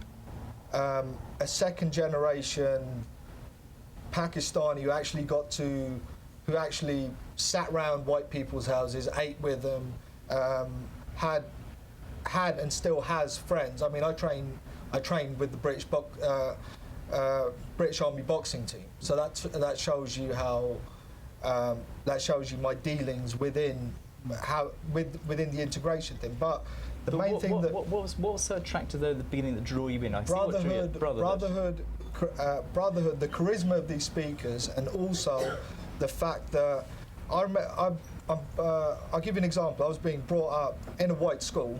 a second generation Pakistani who actually sat round white people's houses, ate with them, had and still has friends. I mean, I trained with the British Army boxing team, so that shows you how that shows you my dealings within the integration thing. But the main thing that what was so attractive though at the beginning that drew you in? Brotherhood, the charisma of these speakers, and also the fact that I'll give you an example. I was being brought up in a white school,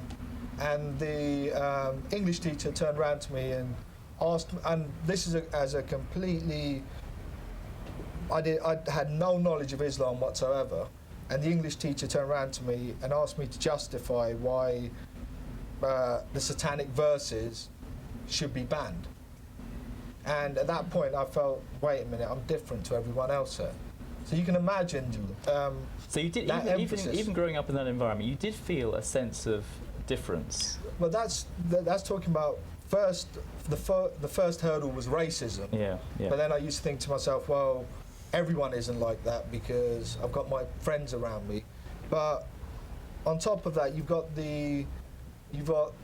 and the English teacher turned around to me and asked, and this is as a completely, I had no knowledge of Islam whatsoever, and the English teacher turned around to me and asked me to justify why the satanic verses should be banned. And at that point, I felt, wait a minute, I'm different to everyone else here. So you can imagine. So you did, that even growing up in that environment, you did feel a sense of difference. Well, that's talking about the first hurdle was racism. Yeah. But then I used to think to myself, well, everyone isn't like that because I've got my friends around me. But on top of that, you've got the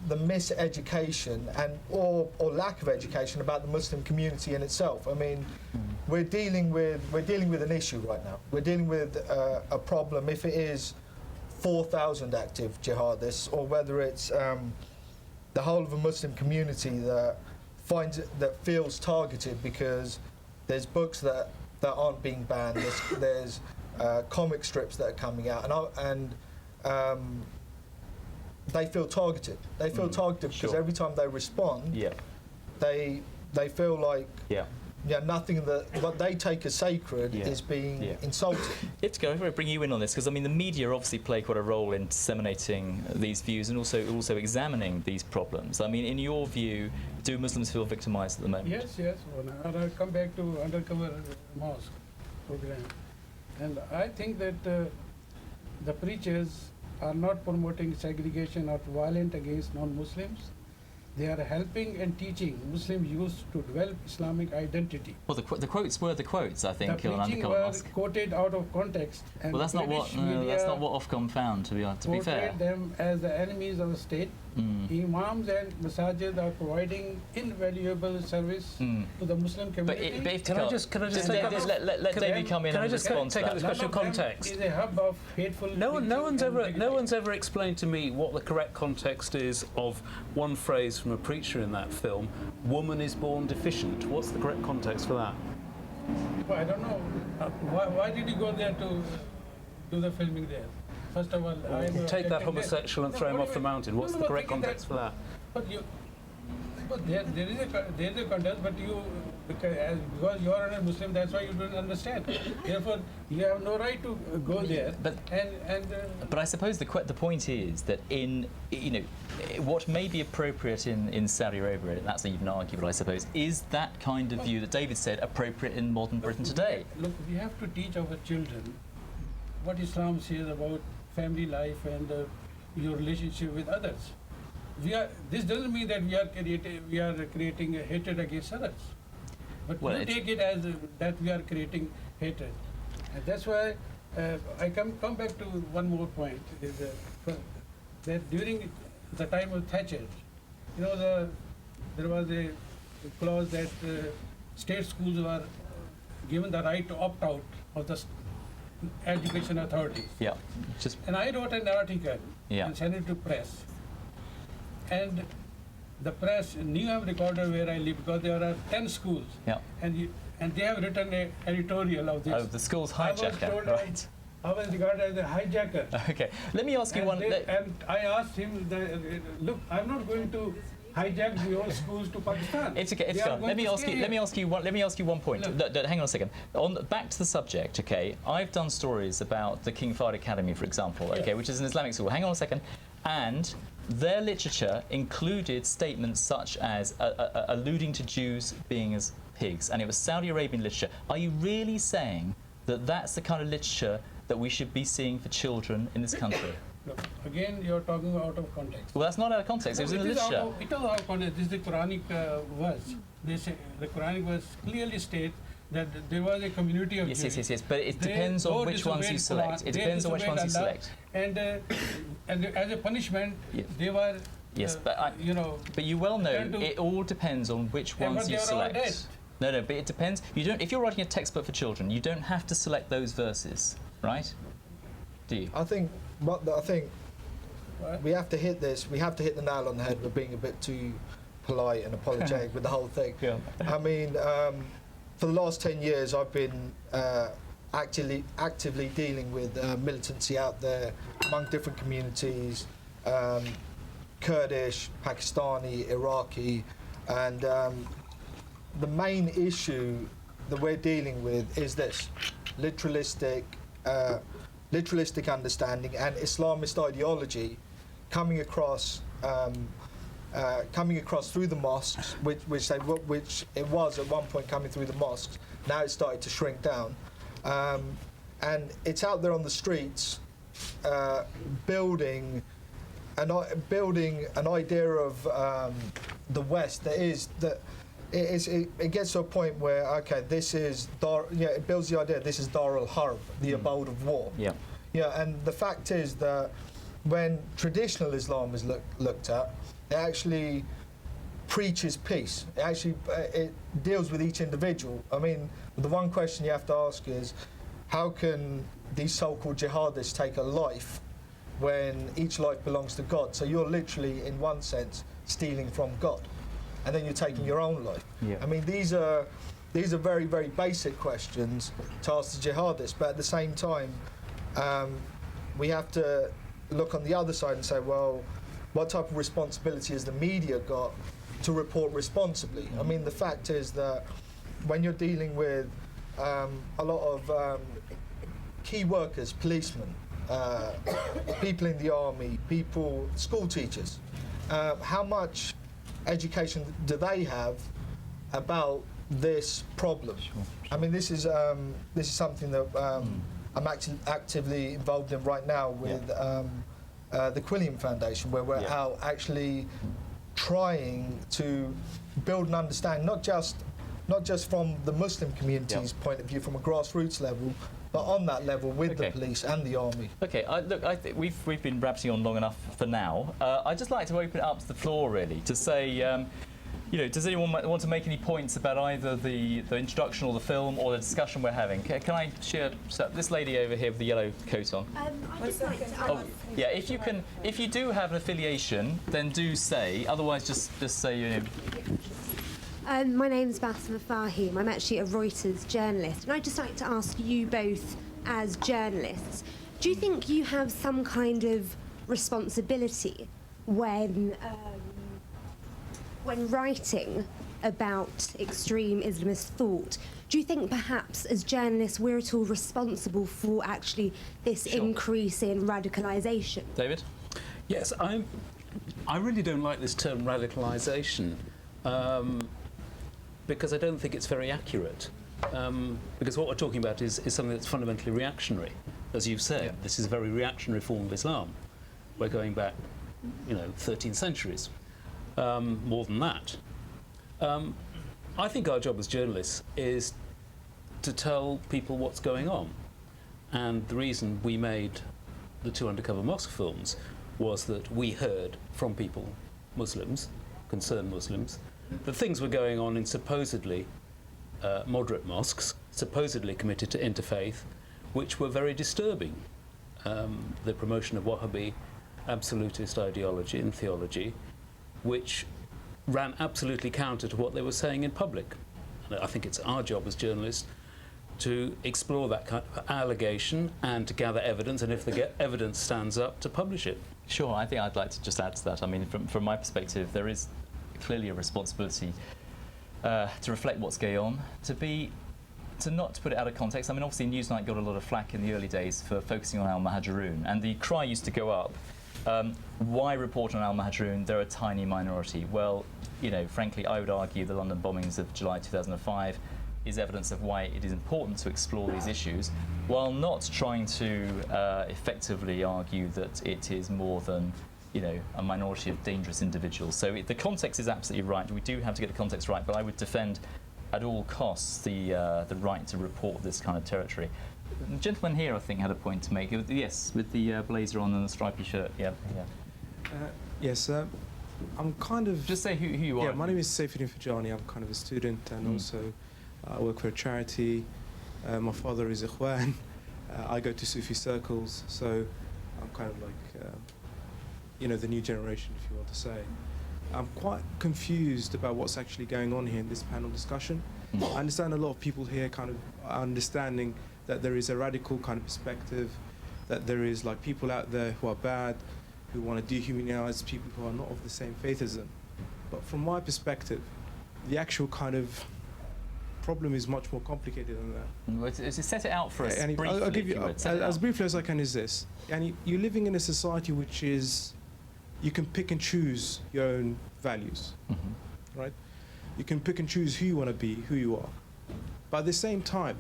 miseducation and or lack of education about the Muslim community in itself. I mean, we're dealing with an issue right now. We're dealing with a problem. If it is 4,000 active jihadists, or whether it's the whole of a Muslim community that feels targeted because there's books that aren't being banned. There's comic strips that are coming out, and they feel targeted. They feel targeted because every time they respond, they feel like nothing that what they take as sacred is being insulted. Iftikhar, if I bring you in on this, because I mean the media obviously play quite a role in disseminating these views and also examining these problems. I mean, in your view, do Muslims feel victimised at the moment? Yes. And I'll come back to Undercover Mosque program, and I think that the preachers are not promoting segregation or violence against non-Muslims. They are helping and teaching Muslim youth to develop Islamic identity. Well, the quotes were the quotes, I think, the on preaching Undercover were Mosque. quoted out of context. And Well, that's not what Ofcom found, to be fair. Portrayed them as the enemies of the state. Imams and masajid are providing invaluable service to the Muslim community. But Can I just let David come in and respond to take that? a special context? Is a hub of hateful. No one's ever explained to me what the correct context is of one phrase from a preacher in that film: "Woman is born deficient." What's the correct context for that? I don't know. Why did you go there to do the filming there? First of all, take that homosexual and throw him off the mountain. What's the correct context for that? But there is a context, but you because you are a Muslim, that's why you don't understand. Therefore, you have no right to go there. But I suppose the point is that what may be appropriate in Saudi Arabia, and that's even arguable, I suppose, is that kind of view that David said appropriate in modern Britain today? Look, we have to teach our children what Islam says about family life and your relationship with others. This doesn't mean that we are creating a hatred against others, but we take it as that we are creating hatred, and that's why I come back to one more point: is that during the time of Thatcher, there was a clause that state schools were given the right to opt out of the education authorities. And I wrote an article and sent it to press. And the press knew I'm recorder where I live because there are 10 schools. And they have written an editorial of this. Oh, the school's hijacker, right? I was regarded as a hijacker. Okay, let me ask you one. And I asked him, look, I'm not going to hijack your schools to Pakistan. It's okay. Let me ask you one point. Hang on a second. Back to the subject. Okay, I've done stories about the King Fahd Academy, for example. Okay, which is an Islamic school. Hang on a second. And their literature included statements such as alluding to Jews being as pigs, and it was Saudi Arabian literature. Are you really saying that that's the kind of literature that we should be seeing for children in this country? Look, again, you're talking out of context. Well, that's not out of context. It was in the literature. It was out of context. This is the Quranic verse. The Quranic verse clearly states that there was a community of Jews. Yes. But it depends on which ones you select. It depends on which ones you select. And as a punishment, they were. But you well know it all depends on which ones you select. No, but it depends. You don't. If you're writing a textbook for children, you don't have to select those verses, right? Do you? I think we have to hit this. We have to hit the nail on the head. We're being a bit too polite and apologetic with the whole thing. I mean, for the last 10 years, I've been actively dealing with militancy out there among different communities, Kurdish, Pakistani, Iraqi, and the main issue that we're dealing with is this literalistic understanding and Islamist ideology coming across coming across through the mosques, which it was at one point coming through the mosques. Now it's started to shrink down, and it's out there on the streets, building an idea of the West that is that. It gets to a point where, okay, this is it builds the idea this is Dar al-Harb, the abode of war. Yeah. Yeah, and the fact is that when traditional Islam is looked at, it actually preaches peace. It deals with each individual. I mean, the one question you have to ask is, how can these so-called jihadists take a life when each life belongs to God? So you're literally, in one sense, stealing from God, and then you're taking your own life. Yeah. I mean, these are very, very basic questions to ask the jihadists, but at the same time, we have to look on the other side and say, well, what type of responsibility has the media got to report responsibly? I mean, the fact is that when you're dealing with a lot of key workers, policemen, people in the army, school teachers, how much education do they have about this problem? Sure. I mean, this is something that I'm actively involved in right now with the Quilliam Foundation, where we're out actually trying to build an understanding, not just from the Muslim community's point of view, from a grassroots level, but on that level with the police and the army. Okay, look, I think we've been rabbiting on long enough for now. I'd just like to open it up to the floor, really, to say, you know, does anyone want to make any points about either the introduction or the film or the discussion we're having? Can I share this lady over here with the yellow coat on? I'd just like to Oh, yeah. If you do have an affiliation, then do say. Otherwise, just say your name. My name's Basma Fahim. I'm actually a Reuters journalist, and I'd just like to ask you both, as journalists, do you think you have some kind of responsibility when writing about extreme Islamist thought? Do you think perhaps as journalists we're at all responsible for actually this increase in radicalisation? David? Yes, I really don't like this term radicalisation. Because I don't think it's very accurate. Because what we're talking about is something that's fundamentally reactionary. As you've said, this is a very reactionary form of Islam. We're going back, 13 centuries, more than that. I think our job as journalists is to tell people what's going on. And the reason we made the 2 Undercover Mosque films was that we heard from people, Muslims, concerned Muslims, that things were going on in supposedly moderate mosques, supposedly committed to interfaith, which were very disturbing. The promotion of Wahhabi absolutist ideology and theology, which ran absolutely counter to what they were saying in public. And I think it's our job as journalists to explore that kind of allegation and to gather evidence, and if the evidence stands up, to publish it. Sure, I think I'd like to just add to that. I mean, from my perspective, there is clearly a responsibility to reflect what's going on, to not to put it out of context. I mean, obviously Newsnight got a lot of flack in the early days for focusing on al-Muhajirun, and the cry used to go up, why report on al-Muhajirun? They're a tiny minority. Well, frankly, I would argue the London bombings of July 2005 is evidence of why it is important to explore these issues, while not trying to effectively argue that it is more than a minority of dangerous individuals. So the context is absolutely right. We do have to get the context right, but I would defend at all costs the right to report this kind of territory. The gentleman here, I think, had a point to make. Yes, with the blazer on and the stripy shirt. Yeah. Yes, I'm kind of... Just say who you are. Yeah, my name is Saifuddin Fajani. I'm kind of a student, and also I work for a charity. My father is Ikhwan. I go to Sufi circles, so I'm kind of like... the new generation, if you want to say. I'm quite confused about what's actually going on here in this panel discussion. I understand a lot of people here kind of are understanding that there is a radical kind of perspective, that there is like people out there who are bad, who want to dehumanize people who are not of the same faith as them. But from my perspective, the actual kind of problem is much more complicated than that. Well, set it out for us briefly, I'll give you, if you would. as briefly as I can, is this. And you're living in a society which is, you can pick and choose your own values, right? You can pick and choose who you want to be, who you are. But at the same time,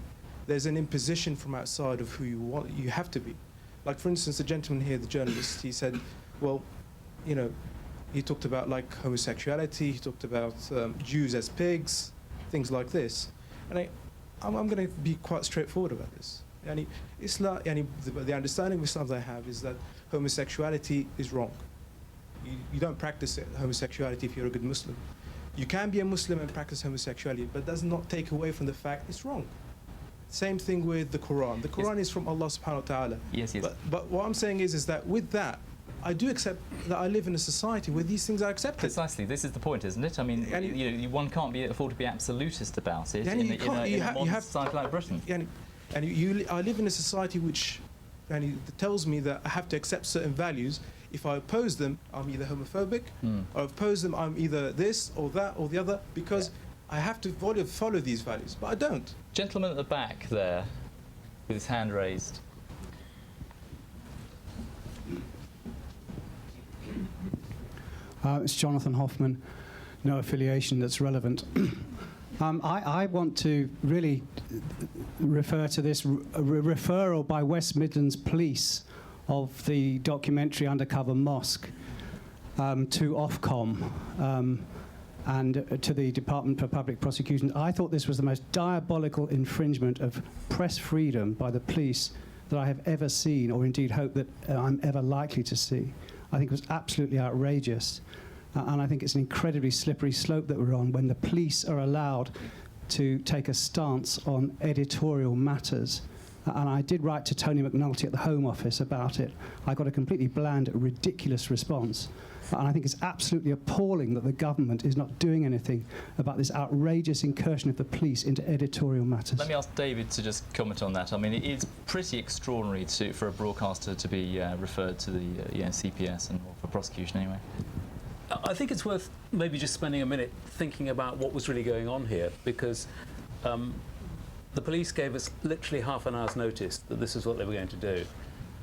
there's an imposition from outside of who you have to be. Like, for instance, the gentleman here, the journalist, he said, well, you know, he talked about like homosexuality, he talked about Jews as pigs, things like this. And I'm going to be quite straightforward about this. Islam, the understanding of Islam that I have is that homosexuality is wrong. You don't practice homosexuality if you're a good Muslim. You can be a Muslim and practice homosexuality, but does not take away from the fact it's wrong. Same thing with the Quran. The Quran is from Allah subhanahu wa ta'ala. Yes. But what I'm saying is that with that, I do accept that I live in a society where these things are accepted. Precisely. This is the point, isn't it? I mean, one can't afford to be absolutist about it in a modern society like Britain. I live in a society which tells me that I have to accept certain values. If I oppose them, I'm either homophobic, or oppose them, I'm either this or that or the other, because I have to follow these values, but I don't. Gentleman at the back there, with his hand raised. It's Jonathan Hoffman, no affiliation that's relevant. I want to really refer to this referral by West Midlands Police of the documentary Undercover Mosque to Ofcom and to the Department for Public Prosecution. I thought this was the most diabolical infringement of press freedom by the police that I have ever seen, or indeed hope that I'm ever likely to see. I think it was absolutely outrageous. And I think it's an incredibly slippery slope that we're on when the police are allowed to take a stance on editorial matters. And I did write to Tony McNulty at the Home Office about it. I got a completely bland, ridiculous response. And I think it's absolutely appalling that the government is not doing anything about this outrageous incursion of the police into editorial matters. Let me ask David to just comment on that. I mean, it is pretty extraordinary for a broadcaster to be referred to the CPS and for prosecution anyway. I think it's worth maybe just spending a minute thinking about what was really going on here, because the police gave us literally half an hour's notice that this is what they were going to do.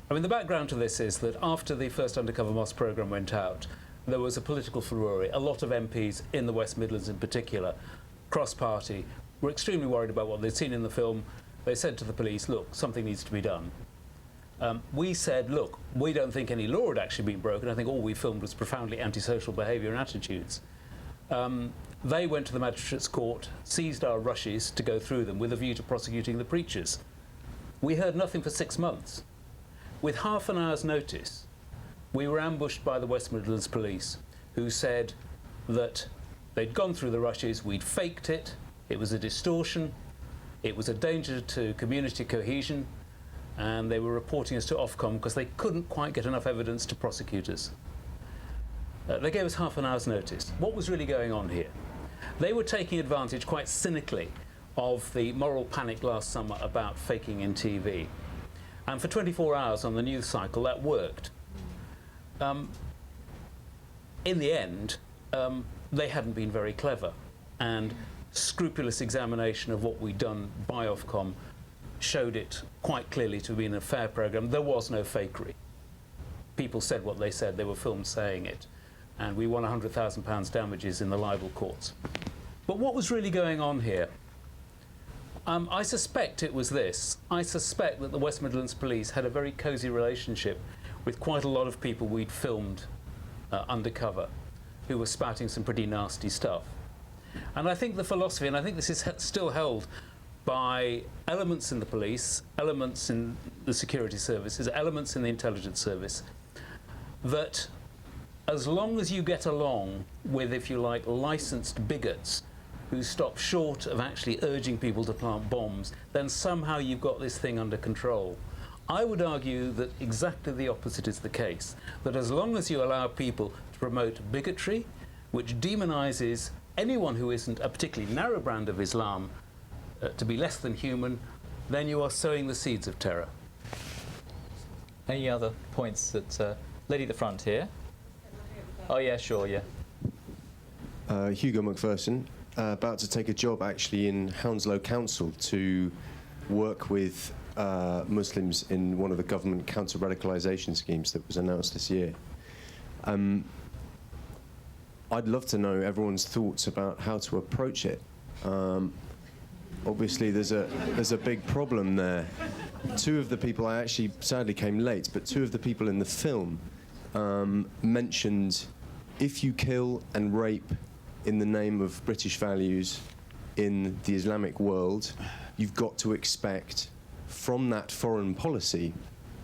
I mean, the background to this is that after the first Undercover Mosque programme went out, there was a political furore. A lot of MPs in the West Midlands in particular, cross-party, were extremely worried about what they'd seen in the film. They said to the police, look, something needs to be done. We said, look, we don't think any law had actually been broken. I think all we filmed was profoundly antisocial behaviour and attitudes. They went to the magistrates' court, seized our rushes to go through them with a view to prosecuting the preachers. We heard nothing for 6 months. With half an hour's notice, we were ambushed by the West Midlands Police, who said that they'd gone through the rushes, we'd faked it, it was a distortion, it was a danger to community cohesion, and they were reporting us to Ofcom because they couldn't quite get enough evidence to prosecute us. They gave us half an hour's notice. What was really going on here? They were taking advantage, quite cynically, of the moral panic last summer about faking in TV. And for 24 hours on the news cycle, that worked. In the end, they hadn't been very clever, and scrupulous examination of what we'd done by Ofcom showed it quite clearly to have been a fair programme. There was no fakery. People said what they said. They were filmed saying it. And we won £100,000 damages in the libel courts. But what was really going on here? I suspect it was this. I suspect that the West Midlands Police had a very cosy relationship with quite a lot of people we'd filmed undercover, who were spouting some pretty nasty stuff. And I think the philosophy, and I think this is still held by elements in the police, elements in the security services, elements in the intelligence service, that as long as you get along with, if you like, licensed bigots who stop short of actually urging people to plant bombs, then somehow you've got this thing under control. I would argue that exactly the opposite is the case, that as long as you allow people to promote bigotry, which demonises anyone who isn't a particularly narrow brand of Islam to be less than human, then you are sowing the seeds of terror. Any other points that... lady at the front here. Oh, yeah, sure, yeah. Hugo McPherson, about to take a job actually in Hounslow Council to work with Muslims in one of the government counter-radicalisation schemes that was announced this year. I'd love to know everyone's thoughts about how to approach it. Obviously, there's a big problem there. Two of the people, I actually sadly came late, but two of the people in the film mentioned if you kill and rape in the name of British values in the Islamic world, you've got to expect from that foreign policy,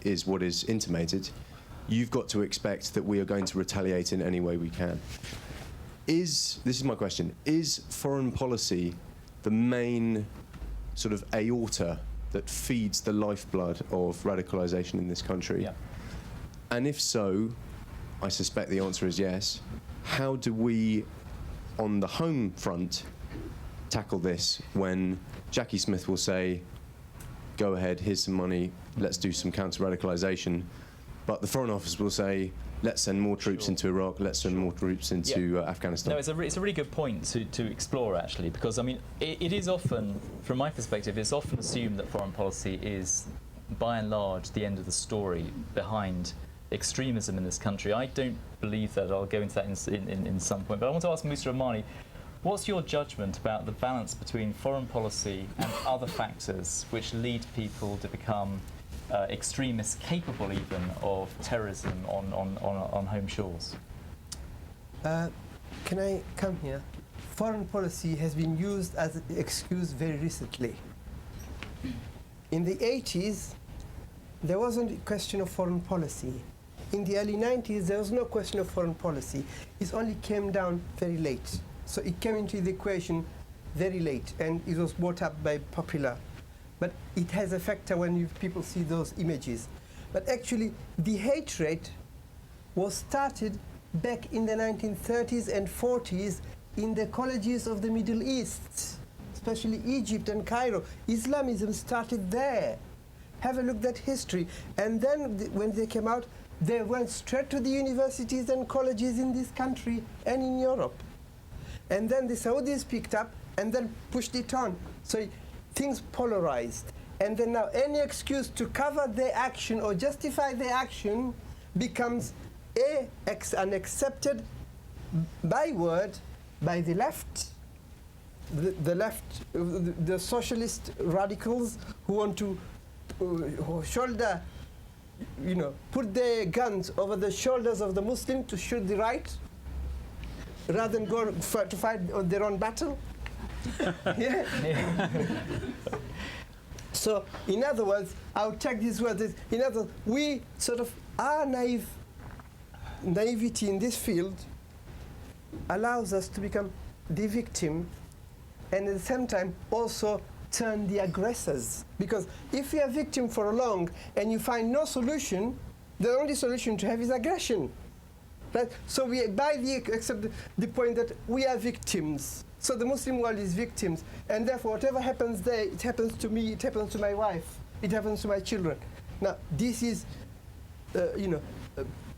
is what is intimated, you've got to expect that we are going to retaliate in any way we can. This is my question, is foreign policy the main sort of aorta that feeds the lifeblood of radicalisation in this country? Yeah. And if so, I suspect the answer is yes. How do we, on the home front, tackle this when Jackie Smith will say, go ahead, here's some money, let's do some counter-radicalisation, but the Foreign Office will say, let's send more troops into Iraq, let's send more troops into Afghanistan. No, it's a really good point to explore, actually, because, I mean, it is often, from my perspective, it's often assumed that foreign policy is, by and large, the end of the story behind extremism in this country. I don't believe that. I'll go into that in some point. But I want to ask Musa Admani, what's your judgment about the balance between foreign policy and other factors which lead people to become extremists capable even of terrorism on home shores? Can I come here? Foreign policy has been used as an excuse very recently. In the 80s, there wasn't a question of foreign policy. In the early 90s, there was no question of foreign policy. It only came down very late. So it came into the equation very late, and it was brought up by popular. But it has a factor when people see those images. But actually, the hatred was started back in the 1930s and 40s in the colleges of the Middle East, especially Egypt and Cairo. Islamism started there. Have a look at that history. And then when they came out, they went straight to the universities and colleges in this country and in Europe. And then the Saudis picked up and then pushed it on. So things polarized. And then now any excuse to cover their action or justify their action becomes an accepted byword by the left, the left, the socialist radicals who want to shoulder, put their guns over the shoulders of the Muslim to shoot the right, rather than go to fight on their own battle. Yeah. So, in other words, I'll take these words. In other words, we sort of our naivety in this field allows us to become the victim, and at the same time also turn the aggressors. Because if you are a victim for long and you find no solution, the only solution to have is aggression. Right? So we accept the point that we are victims. So the Muslim world is victims, and therefore whatever happens there, it happens to me, it happens to my wife, it happens to my children. Now this is,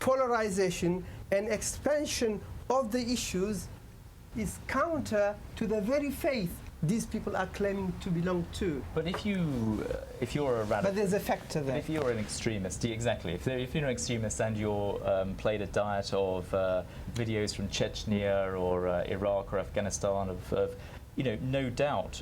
polarization and expansion of the issues is counter to the very faith these people are claiming to belong to. But if you're a radical, but there's a factor there. But if you're an extremist, exactly. If you're an extremist and you're played a diet of videos from Chechnya or Iraq or Afghanistan of no doubt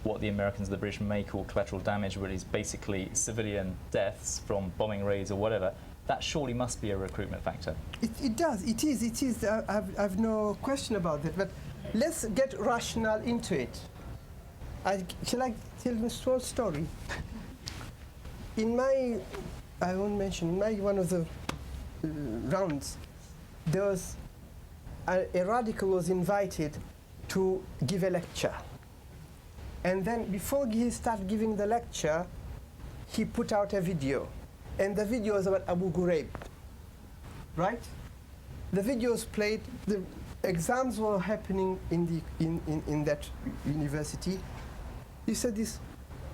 what the Americans and the British may call collateral damage, but is basically civilian deaths from bombing raids or whatever. That surely must be a recruitment factor. It does. It is. I've no question about that. But let's get rational into it. Shall I tell you a short story? I won't mention, one of the rounds, there was a radical was invited to give a lecture. And then before he started giving the lecture, he put out a video. And the video was about Abu Ghraib, right? The video was played, the exams were happening in that university. He said this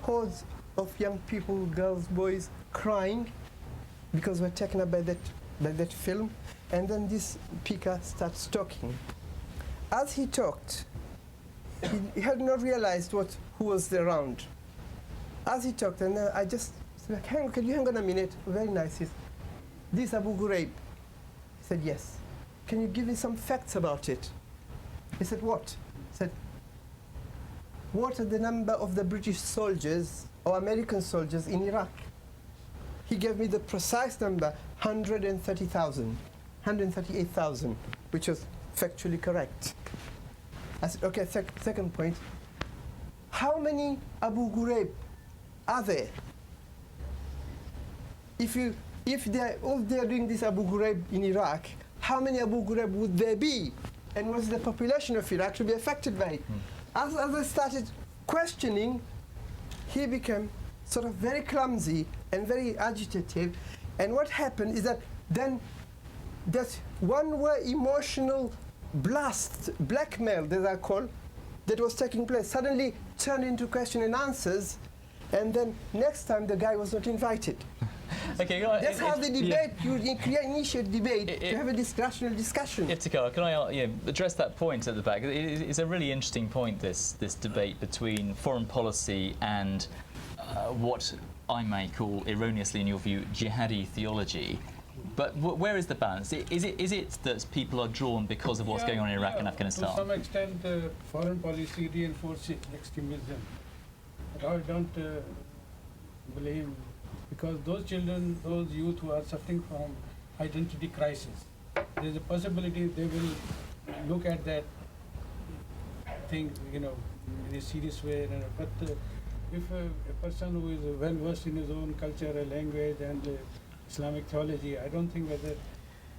hordes of young people, girls, boys, crying because we're taken up by that film. And then this speaker starts talking. As he talked, he had not realized who was around. As he talked, and I just said, can you hang on a minute? Very nice. This Abu Ghraib. said, yes. Can you give me some facts about it? He said, what? He said, what are the number of the British soldiers or American soldiers in Iraq? He gave me the precise number, 138,000, which was factually correct. I said, okay, second point. How many Abu Ghraib are there? If they're doing this Abu Ghraib in Iraq, how many Abu Ghraib would there be? And was the population of Iraq to be affected by it? As I started questioning, he became sort of very clumsy and very agitative. And what happened is that then that one-way emotional blast, blackmail that I call, that was taking place suddenly turned into question and answers, and then next time the guy was not invited. Okay, that's how the debate, you initiate debate to have a rational discussion. Iftikhar, can I address that point at the back? It's a really interesting point, this debate between foreign policy and what I may call, erroneously in your view, jihadi theology. But where is the balance? Is it that people are drawn because of what's going on in Iraq and Afghanistan? To some extent, foreign policy reinforces extremism. But I don't blame, because those children, those youth who are suffering from identity crisis, there's a possibility they will look at that thing, in a serious way. But if a person who is well versed in his own culture, language, and Islamic theology, I don't think whether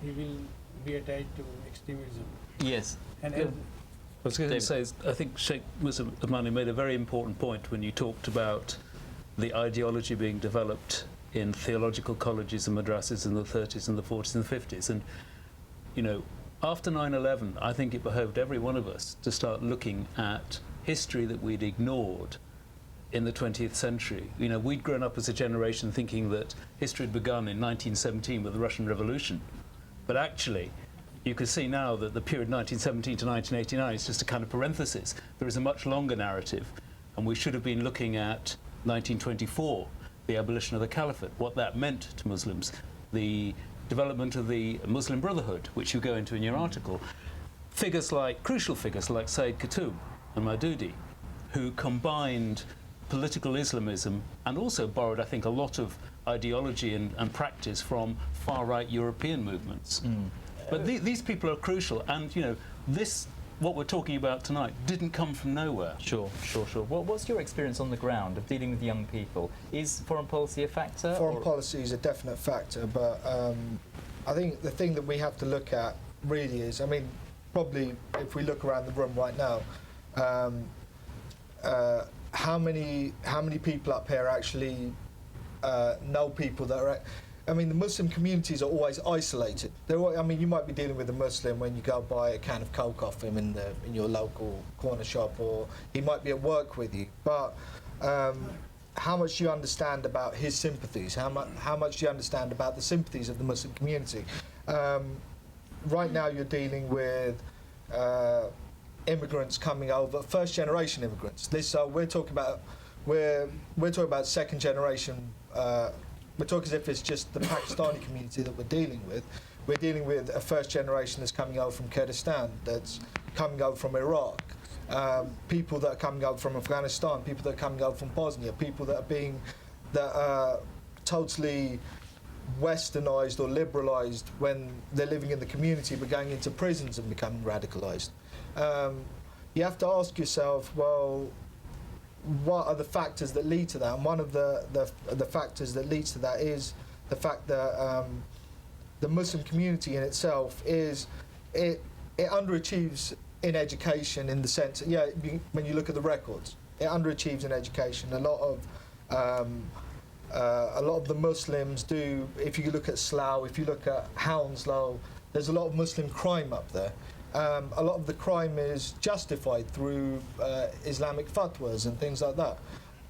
he will be attached to extremism. Yes. I was going to say, I think Sheikh Musa Admani made a very important point when you talked about the ideology being developed in theological colleges and madrasas in the 30s and the 40s and the 50s. And, after 9/11, I think it behoved every one of us to start looking at history that we'd ignored in the 20th century. We'd grown up as a generation thinking that history had begun in 1917 with the Russian Revolution. But actually, you can see now that the period 1917 to 1989 is just a kind of parenthesis. There is a much longer narrative, and we should have been looking at 1924, the abolition of the Caliphate, what that meant to Muslims, the development of the Muslim Brotherhood, which you go into in your article. Crucial figures like Sayyid Qutb and Maududi, who combined political Islamism and also borrowed, I think, a lot of ideology and practice from far-right European movements. But these people are crucial, and what we're talking about tonight didn't come from nowhere. Sure. What's your experience on the ground of dealing with young people? Is foreign policy a factor? Foreign policy is a definite factor, but I think the thing that we have to look at really is, probably if we look around the room right now, how many people up here actually know people that are... the Muslim communities are always isolated. You might be dealing with a Muslim when you go buy a can of Coke off him in your local corner shop, or he might be at work with you. But how much do you understand about his sympathies? How much do you understand about the sympathies of the Muslim community? Right now you're dealing with immigrants coming over, first-generation immigrants. We're talking about second-generation. We're talking as if it's just the Pakistani community that we're dealing with. We're dealing with a first generation that's coming over from Kurdistan, that's coming over from Iraq, people that are coming over from Afghanistan, people that are coming over from Bosnia, people that are totally westernized or liberalized when they're living in the community but going into prisons and becoming radicalized. You have to ask yourself, well, what are the factors that lead to that? And one of the factors that leads to that is the fact that the Muslim community in itself it underachieves in education, in the sense that, when you look at the records, it underachieves in education. A lot of the Muslims do. If you look at Slough, if you look at Hounslow, there's a lot of Muslim crime up there. A lot of the crime is justified through Islamic fatwas and things like that.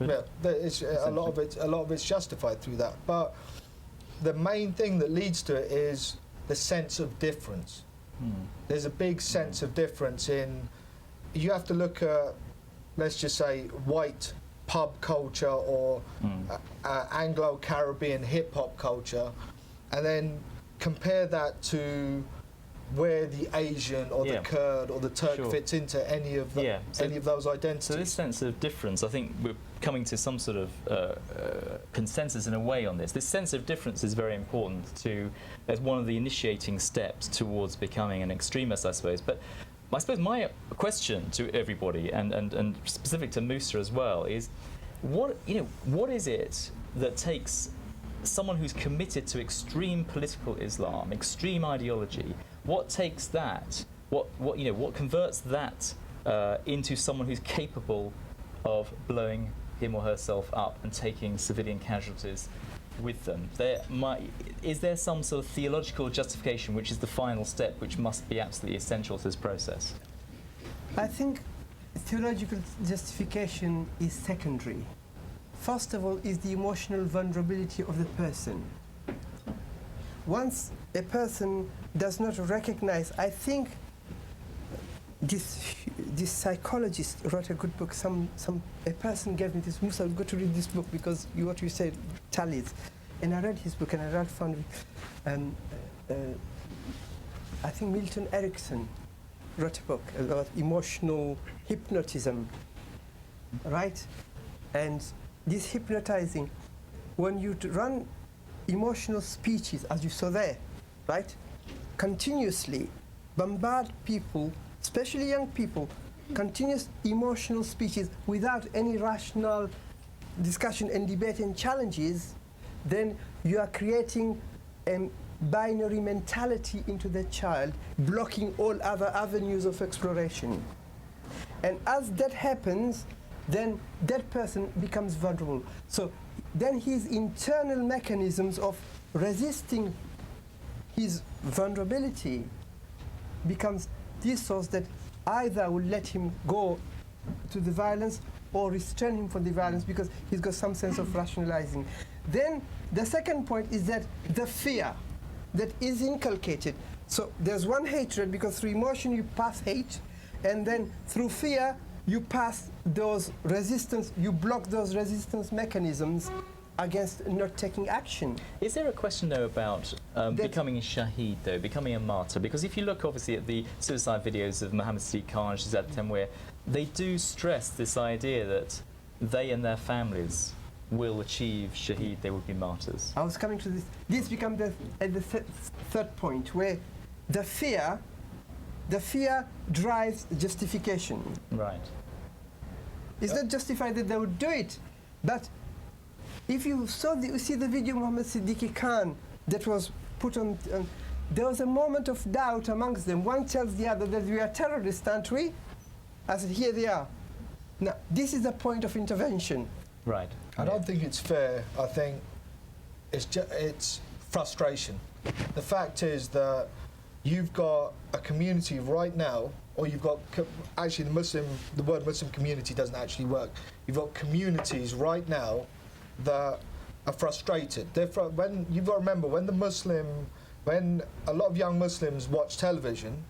A lot of it's justified through that. But the main thing that leads to it is the sense of difference. There's a big sense of difference in. You have to look at, let's just say, white pub culture or Anglo-Caribbean hip-hop culture, and then compare that to where the Asian or the Kurd or the Turk fits into any of any of those identities. So this sense of difference, I think we're coming to some sort of consensus in a way on this. This sense of difference is very important as one of the initiating steps towards becoming an extremist, I suppose. But I suppose my question to everybody, and specific to Musa as well, is what is it that takes someone who's committed to extreme political Islam, extreme ideology? What takes that? What converts that into someone who's capable of blowing him or herself up and taking civilian casualties with them? Is there some sort of theological justification, which is the final step, which must be absolutely essential to this process? I think theological justification is secondary. First of all is the emotional vulnerability of the person. Once a person does not recognize, I think this psychologist wrote a good book. A person gave me this, Musa, I've got to read this book because what you said tallies. And I read his book and I found I think Milton Erickson wrote a book about emotional hypnotism, right? And this hypnotizing, when you run emotional speeches, as you saw there, right? Continuously bombard people, especially young people, continuous emotional speeches without any rational discussion and debate and challenges, then you are creating a binary mentality into the child, blocking all other avenues of exploration. And as that happens, then that person becomes vulnerable. So then his internal mechanisms of resisting his vulnerability becomes this source that either will let him go to the violence or restrain him from the violence because he's got some sense of rationalizing. Then the second point is that the fear that is inculcated. So there's one hatred because through emotion you pass hate, and then through fear you pass those resistance, you block those resistance mechanisms against not taking action. Is there a question though about becoming a shaheed though, becoming a martyr? Because if you look obviously at the suicide videos of Mohammed Sadiq Khan and Shahzad Temwir, they do stress this idea that they and their families will achieve shaheed, they will be martyrs. I was coming to this. This becomes the third point where the fear drives justification. Right. It's not justified that they would do it, but if you see the video of Mohammed Sadiq Khan that was put on, there was a moment of doubt amongst them. One tells the other that we are terrorists, aren't we? I said, here they are. Now, this is the point of intervention. Right. I don't think it's fair. I think it's frustration. The fact is that you've got a community right now, or you've got actually the word Muslim community doesn't actually work. You've got communities right now that are frustrated. When you've got to remember when a lot of young Muslims watch television,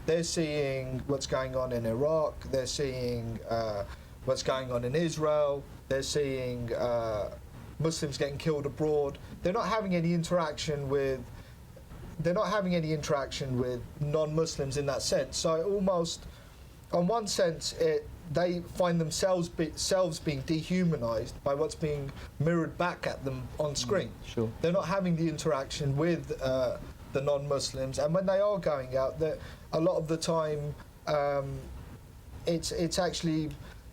they're seeing what's going on in Iraq. They're seeing what's going on in Israel. They're seeing Muslims getting killed abroad. They're not having any interaction with non-Muslims in that sense. So almost, on one sense, they find themselves being dehumanized by what's being mirrored back at them on screen. Sure. They're not having the interaction with the non-Muslims, and when they are going out, a lot of the time,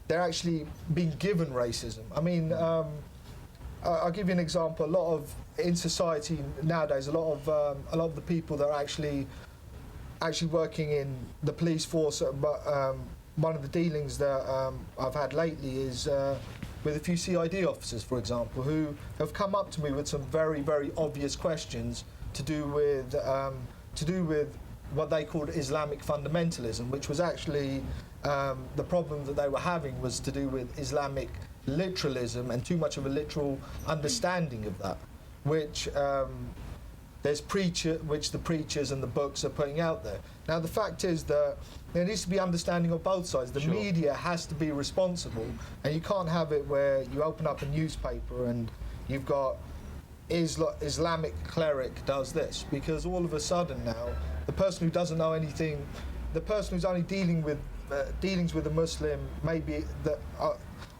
they're actually being given racism. I mean, I'll give you an example. In society nowadays, a lot of the people that are actually working in the police force, one of the dealings that I've had lately is with a few CID officers, for example, who have come up to me with some very, very obvious questions to do with what they called Islamic fundamentalism, which was actually the problem that they were having was to do with Islamic literalism and too much of a literal understanding of that, which the preachers and the books are putting out there. Now the fact is that there needs to be understanding of both sides. The media has to be responsible, and you can't have it where you open up a newspaper and you've got Islamic cleric does this, because all of a sudden now the person who doesn't know anything, the person who's only dealings with a Muslim, maybe that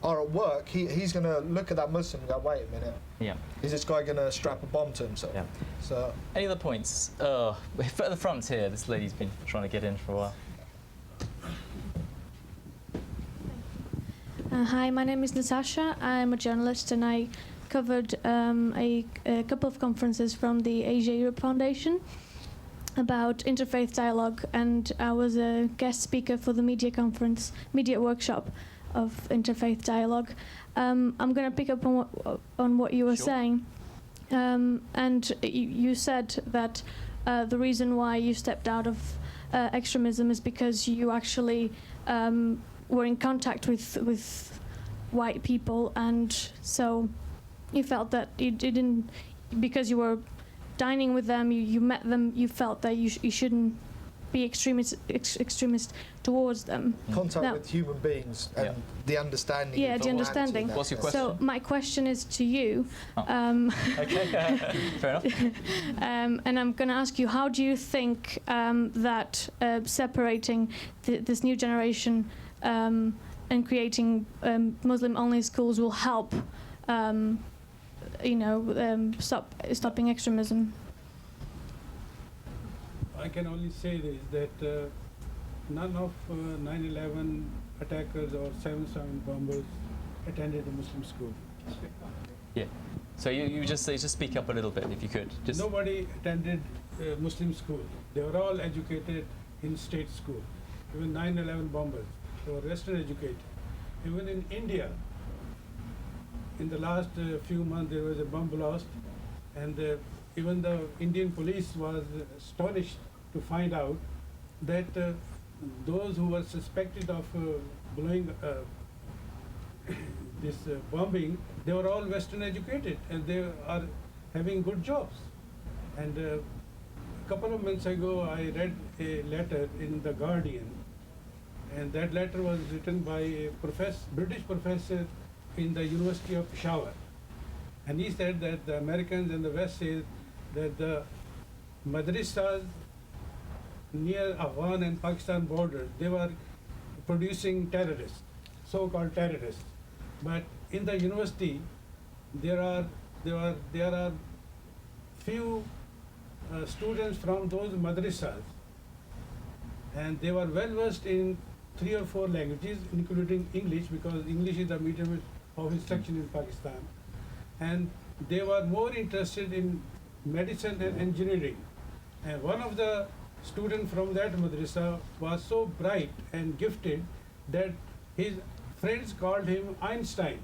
are at work, he's going to look at that Muslim and go, wait a minute. Yeah. Is this guy going to strap a bomb to himself? Yeah. So. Any other points? At the front here, this lady's been trying to get in for a while. Hi, my name is Natasha. I'm a journalist and I covered a couple of conferences from the Asia-Europe Foundation about interfaith dialogue, and I was a guest speaker for the media workshop of interfaith dialogue. I'm going to pick up on what you were saying. And you said that the reason why you stepped out of extremism is because you actually were in contact with white people, and so you felt that you didn't, because you were dining with them, you met them, you felt that you shouldn't be extremist towards them. Contact with human beings and the understanding. Yeah, the understanding. What's your question? So my question is to you. Okay, fair enough. And I'm going to ask you, how do you think that separating this new generation and creating Muslim-only schools will help, stopping extremism? I can only say this, that none of 9/11 attackers or 7/7 bombers attended a Muslim school. Yeah. So you just speak up a little bit if you could. Just nobody attended Muslim school. They were all educated in state school. Even 9/11 bombers, they were Western educated. Even in India, in the last few months there was a bomb blast, and even the Indian police was astonished to find out that those who were suspected of blowing this bombing, they were all Western educated and they are having good jobs. And a couple of months ago I read a letter in The Guardian, and that letter was written by a British professor in the University of Peshawar. And he said that the Americans and the West say that the madrasas near Afghan and Pakistan border, they were producing terrorists, so-called terrorists. But in the university, there are few students from those madrasas, and they were well versed in 3 or 4 languages, including English, because English is the medium of instruction in Pakistan. And they were more interested in medicine and engineering. And one of the students from that madrasa was so bright and gifted that his friends called him Einstein.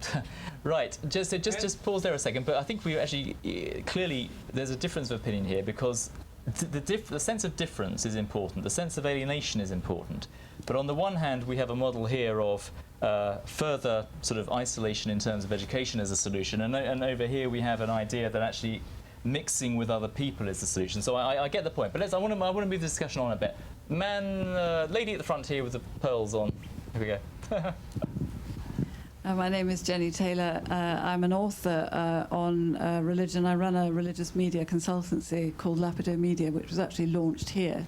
Right, just pause there a second, but I think we actually, clearly there's a difference of opinion here, because the sense of difference is important, the sense of alienation is important. But on the one hand, we have a model here of further sort of isolation in terms of education as a solution, and over here we have an idea that actually mixing with other people is the solution. So I get the point, but I want to move the discussion on a bit. Lady at the front here with the pearls on. Here we go. My name is Jenny Taylor. I'm an author on religion. I run a religious media consultancy called Lapido Media, which was actually launched here.